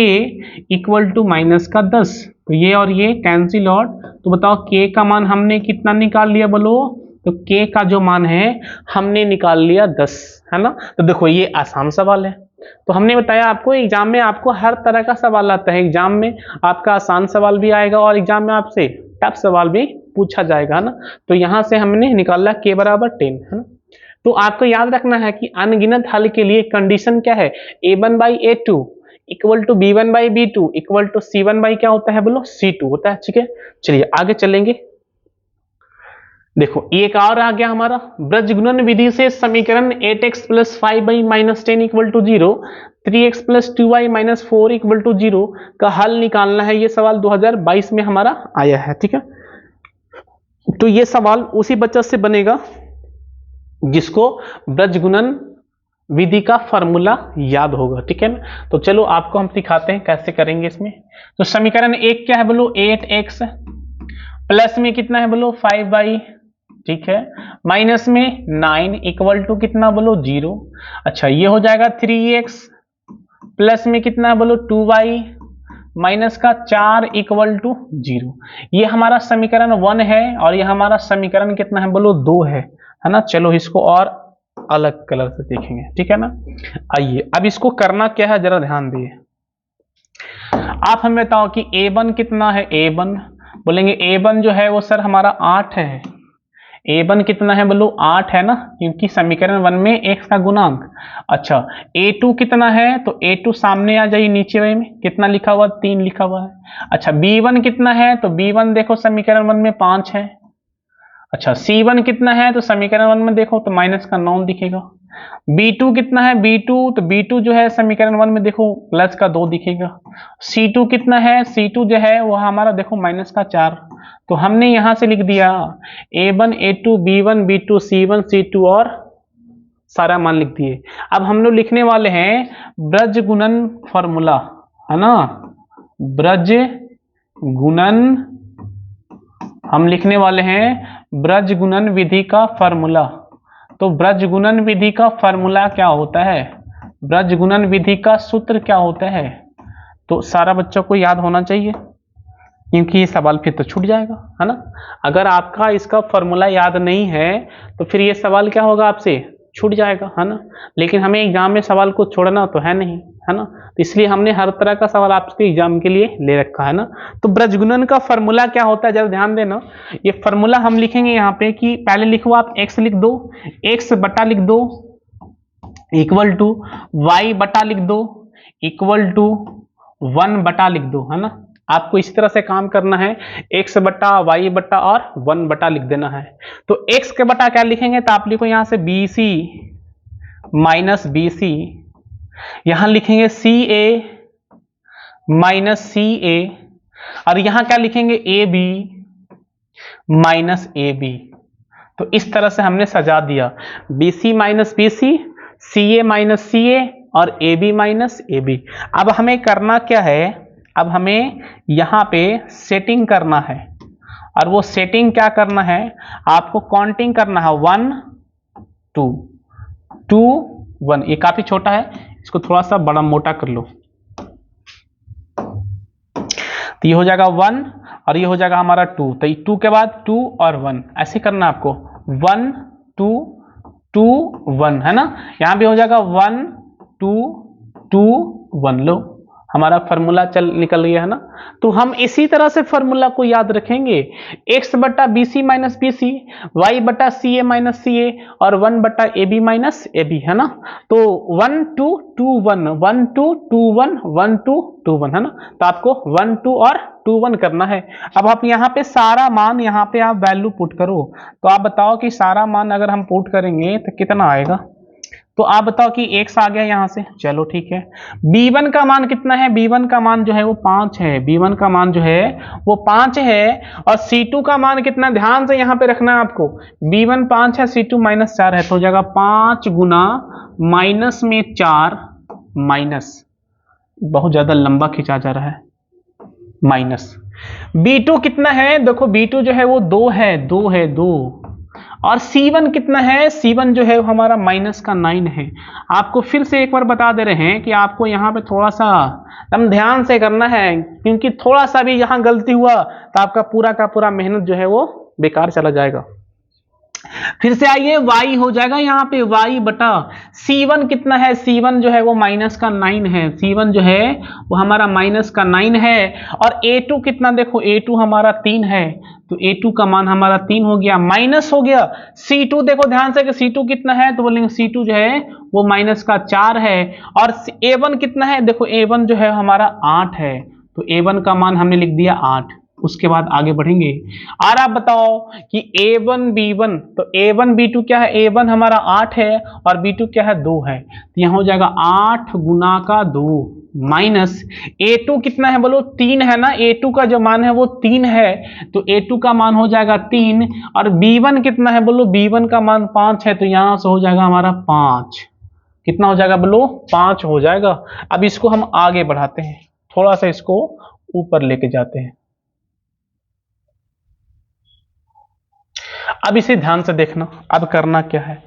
इक्वल टू माइनस का 10। तो ये और ये कैंसिल आउट। तो बताओ k का मान हमने कितना निकाल लिया बोलो, तो k का जो मान है हमने निकाल लिया 10, है ना। तो देखो ये आसान सवाल है। तो हमने बताया आपको एग्जाम में आपको हर तरह का सवाल आता है। एग्जाम में आपका आसान सवाल भी आएगा और एग्जाम में आपसे टफ सवाल भी पूछा जाएगा, है ना। तो यहां से हमने निकाला k बराबर 10, है ना। तो आपको याद रखना है कि अनगिनत हल के लिए कंडीशन क्या है, a1 by a2 equal to b1 by b2 equal to c1 by क्या होता है बोलो, c2 होता है, ठीक है। चलिए आगे चलेंगे। देखो एक और आ गया हमारा, ब्रजगुणन विधि से समीकरण 8x plus 5y minus 10 equal to 0, 3x plus 2y minus 4 equal to 0 का हल निकालना है। ये सवाल 2022 में हमारा आया है, ठीक है। तो ये सवाल उसी बच्चे से बनेगा जिसको ब्रजगुणन विधि का फॉर्मूला याद होगा, ठीक है ना। तो चलो आपको हम सिखाते हैं कैसे करेंगे इसमें। तो समीकरण 1 क्या है बोलो, 8x प्लस में कितना है बोलो 5y, ठीक है, माइनस में 9 इक्वल टू कितना बोलो 0। अच्छा ये हो जाएगा 3x प्लस में कितना बोलो 2y माइनस का 4 इक्वल टू 0। ये हमारा समीकरण 1 है और ये हमारा समीकरण कितना है बोलो 2 है ना। चलो इसको और अलग कलर से देखेंगे, ठीक है ना। आइए अब इसको करना क्या है जरा ध्यान दिए। आप हमें बताओ कि a1 कितना है, a1 बोलेंगे a1 जो है वो सर हमारा 8 है। a1 कितना है बोलो 8 है ना, क्योंकि समीकरण 1 में x का गुणांक। अच्छा a2 कितना है, तो a2 सामने आ जाइए नीचे में कितना लिखा हुआ 3 लिखा हुआ है। अच्छा b1 कितना है, तो b1 देखो समीकरण 1 में 5 है। अच्छा c1 कितना है, तो समीकरण 1 में देखो तो माइनस का 9 दिखेगा। B2 कितना है B2, तो B2 जो है समीकरण 1 में देखो प्लस का 2 दिखेगा। C2 कितना है C2 जो है वो हमारा देखो माइनस का 4, तो हमने यहां से लिख दिया A1 A2 B1 B2 C1 C2 और सारा मान लिख दिए। अब हम लोग लिखने वाले हैं ब्रज गुणन फॉर्मूला, है ना, ब्रज गुणन, हम लिखने वाले हैं ब्रज गुणन विधि का फॉर्मूला। तो ब्रज गुणन विधि का फॉर्मूला क्या होता है, ब्रज गुणन विधि का सूत्र क्या होता है, तो सारा बच्चों को याद होना चाहिए, क्योंकि ये सवाल फिर तो छूट जाएगा, है ना। अगर आपका इसका फॉर्मूला याद नहीं है तो फिर ये सवाल क्या होगा, आपसे छूट जाएगा, है ना। लेकिन हमें एग्जाम में सवाल को छोड़ना तो है नहीं, है ना, तो इसलिए हमने हर तरह का सवाल आपके एग्जाम के लिए ले रखा है ना। तो ब्रजगुणन का फॉर्मूला क्या होता है, जरा ध्यान देना। ये फॉर्मूला हम लिखेंगे यहाँ पे कि पहले लिखो आप x लिख दो, x बटा लिख दो इक्वल टू y बटा लिख दो इक्वल टू 1 बटा लिख दो, है ना। आपको इस तरह से काम करना है, x बटा y बटा और 1 बटा लिख देना है। तो x के बटा क्या लिखेंगे, तो आप लिखो यहां से BC माइनस BC, यहां लिखेंगे CA माइनस CA, और यहां क्या लिखेंगे AB माइनस AB। तो इस तरह से हमने सजा दिया, BC minus BC, CA minus CA और AB माइनस AB। अब हमें करना क्या है, अब हमें यहाँ पे सेटिंग करना है, और वो सेटिंग क्या करना है, आपको काउंटिंग करना है 1 2 2 1। ये काफी छोटा है, इसको थोड़ा सा बड़ा मोटा कर लो, तो ये हो जाएगा 1 और ये हो जाएगा हमारा 2, तो 2 के बाद 2 और 1 ऐसे करना आपको, 1 2 2 1, है ना। यहां भी हो जाएगा 1 2 2 1, लो हमारा फॉर्मूला निकल गया, है ना। तो हम इसी तरह से फॉर्मूला को याद रखेंगे, x बटा BC माइनस BC, y बटा CA माइनस CA और 1 बटा AB माइनस AB, है ना। तो 1 2 2 1 1 2 2 1 1 2 2 1, है ना। तो आपको 1 2 और 2 1 करना है। अब आप यहाँ पे सारा मान, यहाँ पे आप वैल्यू पुट करो, तो आप बताओ कि सारा मान अगर हम पुट करेंगे तो कितना आएगा, तो आप बताओ कि x आ गया यहां से, चलो ठीक है। b1 का मान कितना है, b1 का मान जो है वो 5 है, b1 का मान जो है वो 5 है, और c2 का मान कितना, ध्यान से यहां पे रखना है आपको, b1 5 है, c2 माइनस 4 है, तो हो जाएगा 5 गुना माइनस में 4 माइनस, बहुत ज्यादा लंबा खिंचा जा रहा है, माइनस b2 कितना है, देखो b2 जो है वो 2 है, 2 है 2, और C1 कितना है, C1 जो है हमारा माइनस का 9 है। आपको फिर से एक बार बता दे रहे हैं कि आपको यहाँ पे थोड़ा सा एकदम ध्यान से करना है, क्योंकि थोड़ा सा भी यहाँ गलती हुआ तो आपका पूरा का पूरा मेहनत जो है वो बेकार चला जाएगा। फिर से आइए, y हो जाएगा यहाँ पे y बटा C1 कितना है, C1 जो है वो माइनस का 9 है, C1 जो है वो हमारा माइनस का 9 है, और A2 कितना, देखो A2 हमारा 3 है, तो A2 का मान हमारा 3 हो गया, माइनस हो गया C2, देखो ध्यान से कि C2 कितना है, तो बोलेंगे C2 जो है वो माइनस का 4 है, और A1 कितना है, देखो A1 जो है हमारा 8 है, तो A1 का मान हमने लिख दिया 8। उसके बाद आगे बढ़ेंगे, और आप बताओ कि A1 B1, तो A1 B2 क्या है, A1 हमारा 8 है और B2 क्या है, 2 है, तो यहाँ हो जाएगा 8 गुना का 2 माइनस A2 कितना है, बोलो 3 है ना, A2 का जो मान है वो 3 है, तो A2 का मान हो जाएगा 3, और B1 कितना है, बोलो B1 का मान 5 है, तो यहां से हो जाएगा हमारा 5, कितना हो जाएगा, बोलो 5 हो जाएगा। अब इसको हम आगे बढ़ाते हैं, थोड़ा सा इसको ऊपर लेके जाते हैं। अब इसे ध्यान से देखना, अब करना क्या है,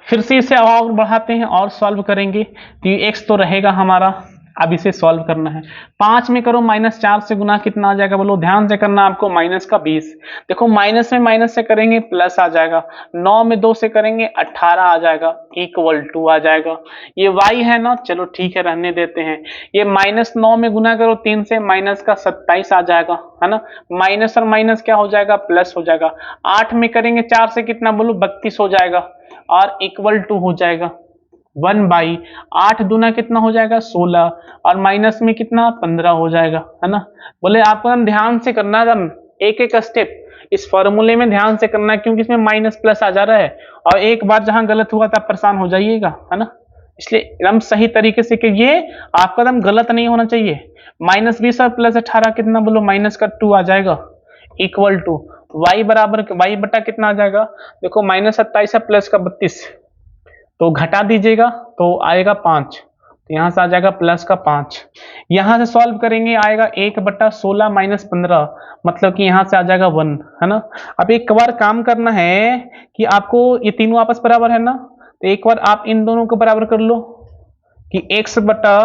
फिर से इसे और बढ़ाते हैं और सॉल्व करेंगे, तो ये x तो रहेगा हमारा, अब इसे सॉल्व करना है। 5 में करो माइनस 4 से गुना, कितना आ जाएगा, बोलो ध्यान से करना आपको, माइनस का 20, देखो माइनस में माइनस से करेंगे प्लस आ जाएगा, 9 में 2 से करेंगे 18 आ जाएगा, इक्वल टू आ जाएगा, ये y है ना, चलो ठीक है रहने देते हैं, ये माइनस 9 में गुना करो 3 से, माइनस का 27 आ जाएगा, है ना, माइनस और माइनस क्या हो जाएगा, प्लस हो जाएगा, 8 में करेंगे 4 से कितना, बोलो 32 हो जाएगा, और इक्वल टू हो जाएगा 1/8 दूना कितना हो जाएगा, 16, और माइनस में कितना 15 हो जाएगा, है ना। बोले आपको ध्यान से करना, एक एक स्टेप, इस फॉर्मूले में ध्यान से करना है क्योंकि इसमें माइनस प्लस आ जा रहा है और एक बार जहां गलत हुआ तब परेशान हो जाइएगा, है ना। इसलिए एकदम सही तरीके से कीजिए, आपका एकदम गलत नहीं होना चाहिए। -20 और +18 कितना बोलो, -2 आ जाएगा, इक्वल टू y बराबर y बटा कितना आ जाएगा, देखो -27 है प्लस का 32, तो घटा दीजिएगा तो आएगा 5, तो यहां से आ जाएगा प्लस का 5। यहां से सॉल्व करेंगे आएगा 1/16 - 15, मतलब कि यहां से आ जाएगा 1, है ना। अब एक बार काम करना है कि आपको ये तीनों आपस बराबर है ना, तो एक बार आप इन दोनों को बराबर कर लो कि x बटा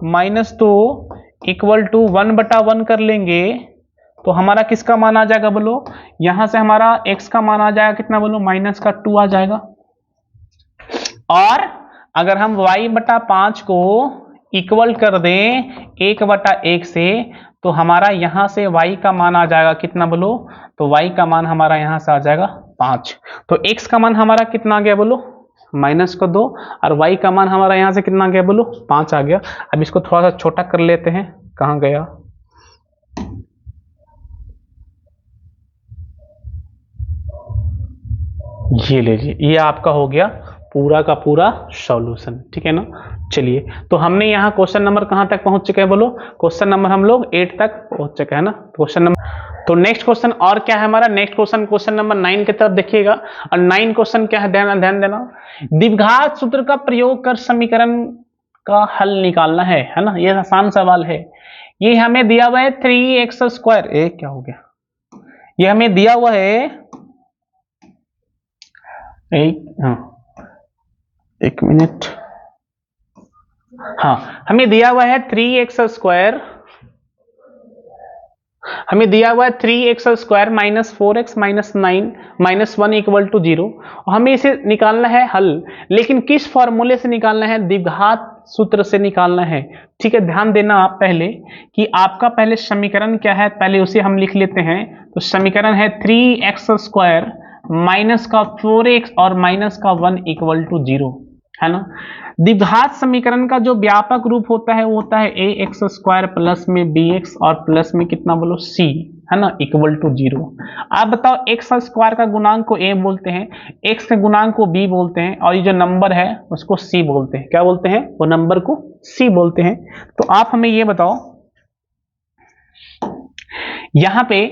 -2 इक्वल टू 1/1 कर लेंगे, तो हमारा किसका मान आ जाएगा बोलो, यहां से हमारा x का मान आ जाएगा कितना बोलो, -2 आ जाएगा। और अगर हम y/5 को इक्वल कर दें 1/1 से, तो हमारा यहां से y का मान आ जाएगा कितना बोलो, तो y का मान हमारा यहां से आ जाएगा 5। तो x का मान हमारा कितना आ गया बोलो, -2, और y का मान हमारा यहां से कितना आ गया बोलो, 5 आ गया। अब इसको थोड़ा सा छोटा कर लेते हैं, कहां गया, ये लीजिए, ये आपका हो गया पूरा का पूरा सॉल्यूशन, ठीक है ना। चलिए, तो हमने यहाँ क्वेश्चन नंबर कहाँ तक पहुंच चुके हैं बोलो, क्वेश्चन नंबर हम लोग 8 तक पहुंच चुके हैं ना, क्वेश्चन नंबर। तो नेक्स्ट क्वेश्चन और क्या है हमारा, नेक्स्ट क्वेश्चन क्वेश्चन नंबर 9 की तरफ देखिएगा। और 9 क्वेश्चन क्या है, ध्यान देना, द्विघात सूत्र का प्रयोग कर समीकरण का हल निकालना है ना। ये आसान सवाल है, ये हमें दिया हुआ है 3x², क्या हो गया, ये हमें दिया हुआ है एक मिनट, हाँ हमें दिया हुआ है 3x², हमें दिया हुआ है 3x² -4x -9 -1 इक्वल टू 0। हमें इसे निकालना है हल, लेकिन किस फॉर्मूले से निकालना है, द्विघात सूत्र से निकालना है, ठीक है। ध्यान देना आप पहले कि आपका पहले समीकरण क्या है, पहले उसे हम लिख लेते हैं। तो समीकरण है 3x² माइनस का 4x और -1 इक्वल टू 0, है ना। द्विघात समीकरण का जो व्यापक रूप होता है वो होता है ax² प्लस में bx और प्लस में कितना बोलो c, है ना, इक्वल टू 0। आप बताओ x² का गुणांक को a बोलते हैं, x के गुणांक को b बोलते हैं, और ये जो नंबर है उसको c बोलते हैं। क्या बोलते हैं, वो नंबर को c बोलते हैं। तो आप हमें ये बताओ, यहां पे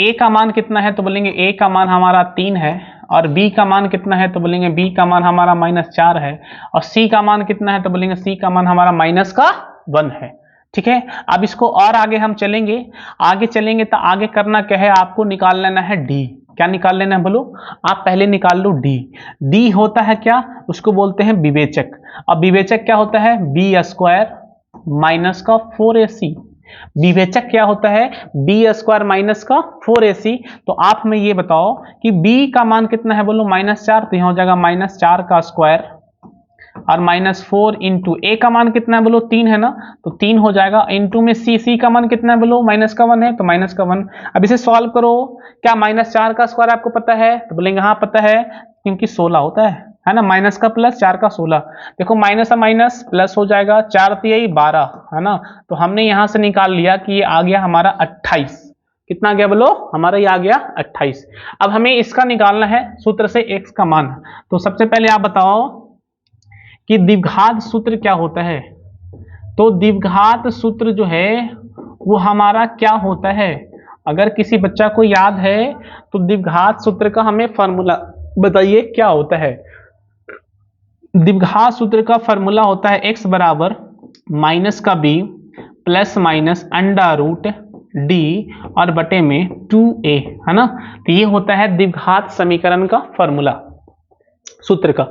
a का मान कितना है, तो बोलेंगे a का मान हमारा 3 है, और b का मान कितना है, तो बोलेंगे b का मान हमारा -4 है, और c का मान कितना है, तो बोलेंगे c का मान हमारा -1 है, ठीक है। अब इसको और आगे हम चलेंगे, आगे चलेंगे तो आगे करना क्या है, आपको निकाल लेना है d। क्या निकाल लेना है बोलो, आप पहले निकाल लो d। d होता है क्या, उसको बोलते हैं विवेचक। अब विवेचक क्या होता है, b² माइनस का 4ac। विवेचक क्या होता है, b² माइनस का 4ac। तो आप हमें ये बताओ कि b का मान कितना है बोलो, -4, तो यहां हो जाएगा -4 का स्क्वायर और -4 इंटू a का मान कितना है बोलो, 3 है ना, तो 3 हो जाएगा, इंटू में c का मान कितना है बोलो, -1 है, तो -1। अब इसे सॉल्व करो, क्या -4 का स्क्वायर आपको पता है, तो बोलेंगे हाँ पता है, क्योंकि 16 होता है ना, माइनस का प्लस 4 का 16, देखो माइनस का माइनस प्लस हो जाएगा, 4 3 12, है ना। तो हमने यहां से निकाल लिया कि ये आ गया हमारा 28, कितना आ गया बोलो, हमारा ये आ गया 28। अब हमें इसका निकालना है सूत्र से x का मान। तो सबसे पहले आप बताओ कि द्विघात सूत्र क्या होता है। तो द्विघात सूत्र जो है वो हमारा क्या होता है, अगर किसी बच्चा को याद है तो द्विघात सूत्र का हमें फॉर्मूला बताइए क्या होता है। द्विघात सूत्र का फॉर्मूला होता है x बराबर माइनस का b प्लस माइनस √d और बटे में 2a, है ना। तो ये होता है द्विघात समीकरण का फॉर्मूला सूत्र का।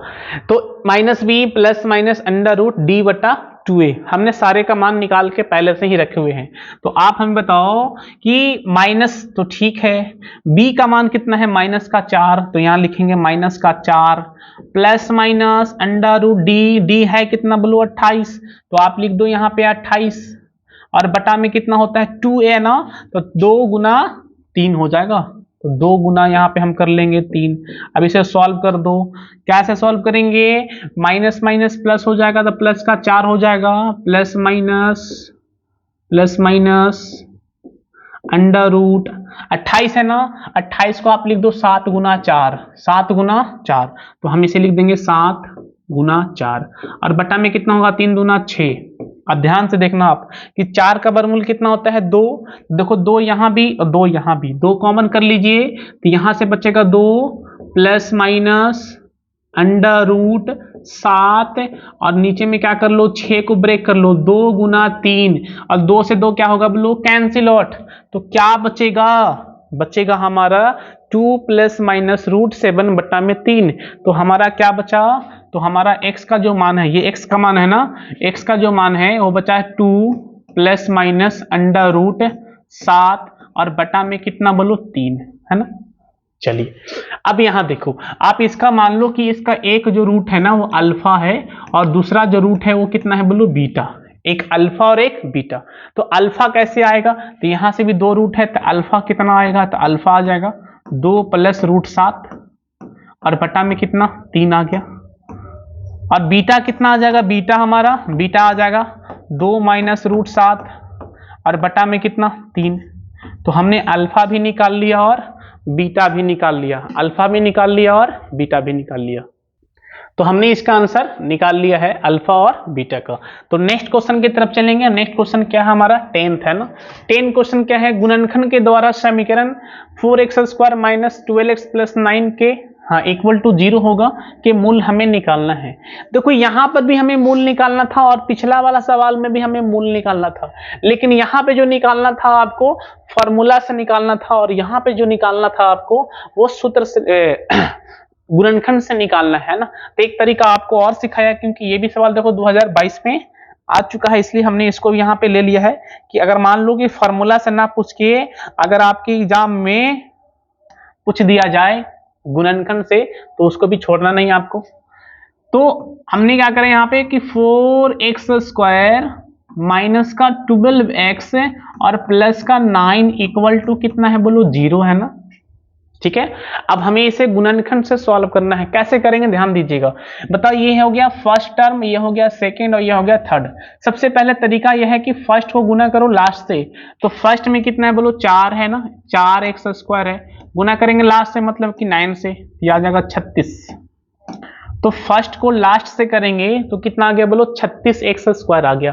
तो -b प्लस माइनस √d बटा 2a, हमने सारे का मान निकाल के पहले से ही रखे हुए हैं। तो आप हमें बताओ कि माइनस तो ठीक है, b का मान कितना है, -4, तो यहां लिखेंगे -4 प्लस माइनस √d है कितना बोलो 28, तो आप लिख दो यहाँ पे 28, और बटा में कितना होता है 2a ना, तो 2 गुना 3 हो जाएगा, तो 2 गुना यहाँ पे हम कर लेंगे 3। अब इसे सॉल्व कर दो, कैसे सॉल्व करेंगे, माइनस माइनस प्लस हो जाएगा, तो प्लस का 4 हो जाएगा, प्लस माइनस अंडर रूट 28 है ना, 28 को आप लिख दो 7 गुना 4, 7 गुना 4, तो हम इसे लिख देंगे 7 गुना 4, और बटा में कितना होगा 3 दूना 6। अब ध्यान से देखना आप कि 4 का वर्गमूल कितना होता है 2, देखो 2 यहाँ भी और 2 यहाँ भी, 2 कॉमन कर लीजिए तो यहाँ से बचेगा 2 प्लस माइनस अंडर रूट 7, और नीचे में क्या कर लो 6 को ब्रेक कर लो, 2 गुना 3, और 2 से 2 क्या होगा बोलो कैंसिल आउट, तो क्या बचेगा, बचेगा हमारा 2 प्लस माइनस रूट 7 बटा में 3, तो हमारा क्या बचा, तो हमारा x का जो मान है, ये x का मान है ना, x का जो मान है वो बचा है 2 प्लस माइनस अंडर रूट 7 और बटा में कितना बोलो 3, है ना। चलिए अब यहां देखो, आप इसका मान लो कि इसका एक जो रूट है ना वो अल्फा है और दूसरा जो रूट है वो कितना है बोलो बीटा, एक अल्फा और एक बीटा, तो अल्फा कैसे आएगा, तो यहां से भी 2 रूट है तो अल्फा कितना आएगा, तो अल्फा आ जाएगा 2 प्लस रूट 7 और बटा में कितना 3 आ गया, और बीटा कितना आ जाएगा, बीटा हमारा बीटा आ जाएगा 2 माइनस रूट 7 और बटा में कितना 3, तो हमने अल्फा भी निकाल लिया और बीटा भी निकाल लिया, अल्फा भी निकाल लिया और बीटा भी निकाल लिया, तो हमने इसका आंसर निकाल लिया है अल्फा और बीटा का। तो नेक्स्ट क्वेश्चन की तरफ चलेंगे। नेक्स्ट क्वेश्चन क्या है हमारा 10th है ना, 10 क्वेश्चन क्या है, गुणनखंड के द्वारा समीकरण 4x² माइनस 12x प्लस 9 के हाँ इक्वल टू 0 होगा कि मूल हमें निकालना है। देखो यहाँ पर भी हमें मूल निकालना था और पिछला वाला सवाल में भी हमें मूल निकालना था, लेकिन यहाँ पे जो निकालना था आपको फॉर्मूला से निकालना था और यहाँ पे जो निकालना था आपको वो सूत्र से गुणनखंड से निकालना है ना। तो एक तरीका आपको और सिखाया, क्योंकि ये भी सवाल देखो 2022 में आ चुका है, इसलिए हमने इसको यहाँ पे ले लिया है कि अगर मान लो कि फॉर्मूला से ना पूछ के अगर आपके एग्जाम में पूछ दिया जाए गुणनखंड से तो उसको भी छोड़ना नहीं आपको। तो हमने क्या करें यहाँ पे कि 4x² माइनस का 12x और प्लस का 9 इक्वल टू कितना है बोलो 0 है ना, ठीक है। अब हमें इसे गुणनखंड से सॉल्व करना है, कैसे करेंगे ध्यान दीजिएगा। बताओ ये हो गया फर्स्ट टर्म, ये हो गया सेकंड और ये हो गया थर्ड। सबसे पहले तरीका यह है कि फर्स्ट को गुना करो लास्ट से, तो फर्स्ट में कितना है बोलो 4 है ना, 4x² है, गुना करेंगे लास्ट से मतलब कि 9 से, ये आ जाएगा 36। तो फर्स्ट को लास्ट से करेंगे तो कितना आ गया बोलो 36x² आ गया।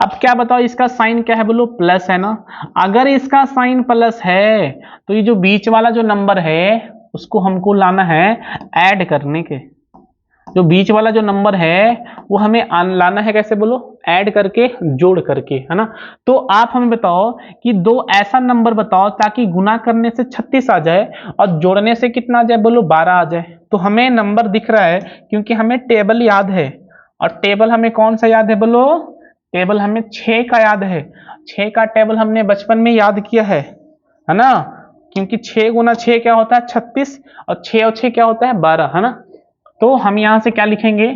अब क्या बताओ इसका साइन क्या है बोलो प्लस है ना, अगर इसका साइन प्लस है तो ये जो बीच वाला जो नंबर है उसको हमको लाना है ऐड करने के, जो बीच वाला जो नंबर है वो हमें लाना है कैसे बोलो ऐड करके जोड़ करके, है ना। तो आप हमें बताओ कि 2 ऐसा नंबर बताओ ताकि गुना करने से 36 आ जाए और जोड़ने से कितना आ जाए बोलो 12 आ जाए। तो हमें नंबर दिख रहा है क्योंकि हमें टेबल याद है, और टेबल हमें कौन सा याद है बोलो, टेबल हमें 6 का याद है, 6 का टेबल हमने बचपन में याद किया है ना, क्योंकि 6 गुना 6 क्या होता है 36 और 6 और 6 क्या होता है 12, है ना। तो हम यहां से क्या लिखेंगे,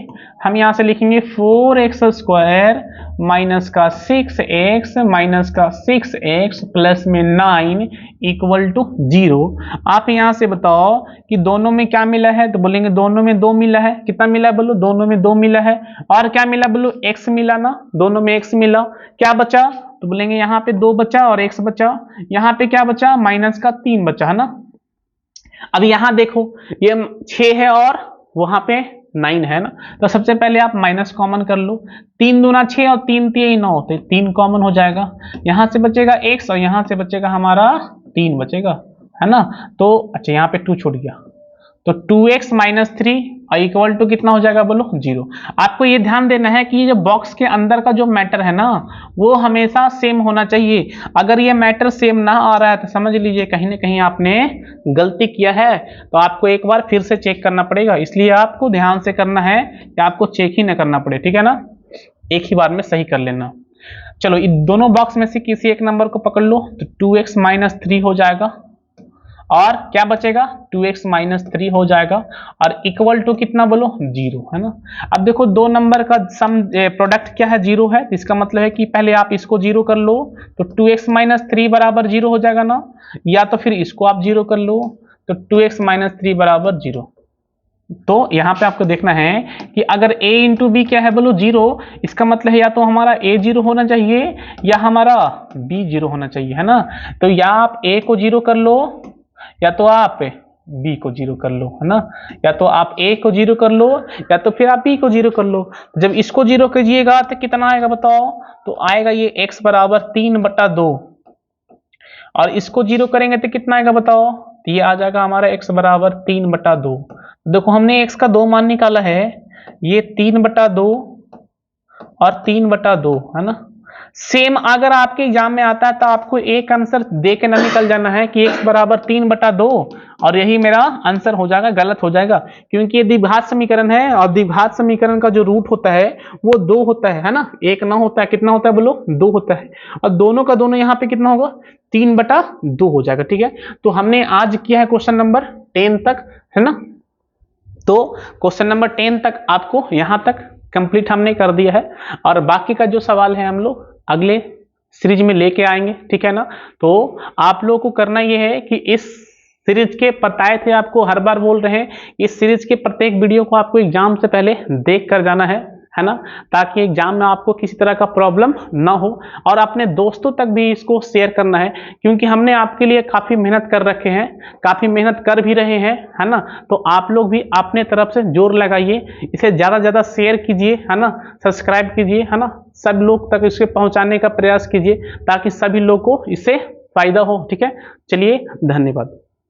हम यहां से लिखेंगे 4x² माइनस का 6x माइनस का 6x प्लस में 9 इक्वल टू 0। आप यहां से बताओ कि दोनों में क्या मिला है, तो बोलेंगे दोनों में 2 मिला है, कितना मिला है बोलो दोनों में 2 मिला है, और क्या मिला बोलो x मिला ना, दोनों में x मिला, क्या बचा तो बोलेंगे यहाँ पे 2 बचा और x बचा, यहाँ पे क्या बचा माइनस का 3 बचा, है ना। अब यहां देखो ये 6 है और वहां पे 9 है ना, तो सबसे पहले आप माइनस कॉमन कर लो, 3 दूना 6 और 3 3 9 होते 3 कॉमन हो जाएगा, यहां से बचेगा x और यहां से बचेगा हमारा 3 बचेगा, है ना। तो अच्छा यहाँ पे 2 छूट गया, तो 2x माइनस 3 और इक्वल टू कितना हो जाएगा बोलो 0। आपको ये ध्यान देना है कि ये जो बॉक्स के अंदर का जो मैटर है ना वो हमेशा सेम होना चाहिए, अगर ये मैटर सेम ना आ रहा है तो समझ लीजिए कहीं ना कहीं आपने गलती किया है, तो आपको एक बार फिर से चेक करना पड़ेगा, इसलिए आपको ध्यान से करना है कि आपको चेक ही ना करना पड़े, ठीक है ना, एक ही बार में सही कर लेना। चलो इन दोनों बॉक्स में से किसी एक नंबर को पकड़ लो, तो 2x माइनस 3 हो जाएगा और क्या बचेगा 2x माइनस 3 हो जाएगा और इक्वल टू कितना बोलो 0, है ना। अब देखो दो नंबर का सम प्रोडक्ट क्या है 0 है, इसका मतलब है कि पहले आप इसको 0 कर लो तो 2x माइनस 3 बराबर 0 हो जाएगा ना, या तो फिर इसको आप 0 कर लो तो 2x माइनस 3 बराबर 0। तो यहाँ पे आपको देखना है कि अगर a इंटू बी क्या है बोलो 0, इसका मतलब है या तो हमारा a 0 होना चाहिए या हमारा b 0 होना चाहिए, है ना। तो या आप a को 0 कर लो या तो आप b को 0 कर लो, है ना। या तो आप a को 0 कर लो या तो फिर आप b को 0 कर लो। जब इसको 0 कीजिएगा तो कितना आएगा बताओ, तो आएगा ये x बराबर 3/2, और इसको 0 करेंगे तो कितना आएगा बताओ, तो ये आ जाएगा हमारा x बराबर 3/2। देखो हमने x का 2 मान निकाला है, ये 3/2 और 3/2, है ना। सेम अगर आपके एग्जाम में आता है तो आपको एक आंसर दे के ना निकल जाना है कि x बराबर 3/2 और यही मेरा आंसर हो जाएगा, गलत हो जाएगा, क्योंकि ये द्विघात समीकरण है और द्विघात समीकरण का जो रूट होता है वो 2 होता है ना, एक ना होता है। कितना होता है बोलो, 2 होता है, और दोनों का दोनों यहाँ पे कितना होगा, 3/2 हो जाएगा। ठीक है, तो हमने आज किया है क्वेश्चन नंबर 10 तक, है ना। तो क्वेश्चन नंबर 10 तक आपको यहाँ तक कंप्लीट हमने कर दिया है, और बाकी का जो सवाल है हम लोग अगले सीरीज में लेके आएंगे, ठीक है ना। तो आप लोगों को करना ये है कि इस सीरीज के बताए थे आपको, हर बार बोल रहे हैं, इस सीरीज के प्रत्येक वीडियो को आपको एग्जाम से पहले देख कर जाना है ना, ताकि एग्जाम में आपको किसी तरह का प्रॉब्लम ना हो। और अपने दोस्तों तक भी इसको शेयर करना है, क्योंकि हमने आपके लिए काफी मेहनत कर रखे हैं, काफी मेहनत कर भी रहे हैं, है ना। तो आप लोग भी अपने तरफ से जोर लगाइए, इसे ज्यादा ज्यादा शेयर कीजिए, है ना, सब्सक्राइब कीजिए, है ना, सब लोग तक इसे पहुंचाने का प्रयास कीजिए ताकि सभी लोग को इससे फायदा हो। ठीक है, चलिए, धन्यवाद।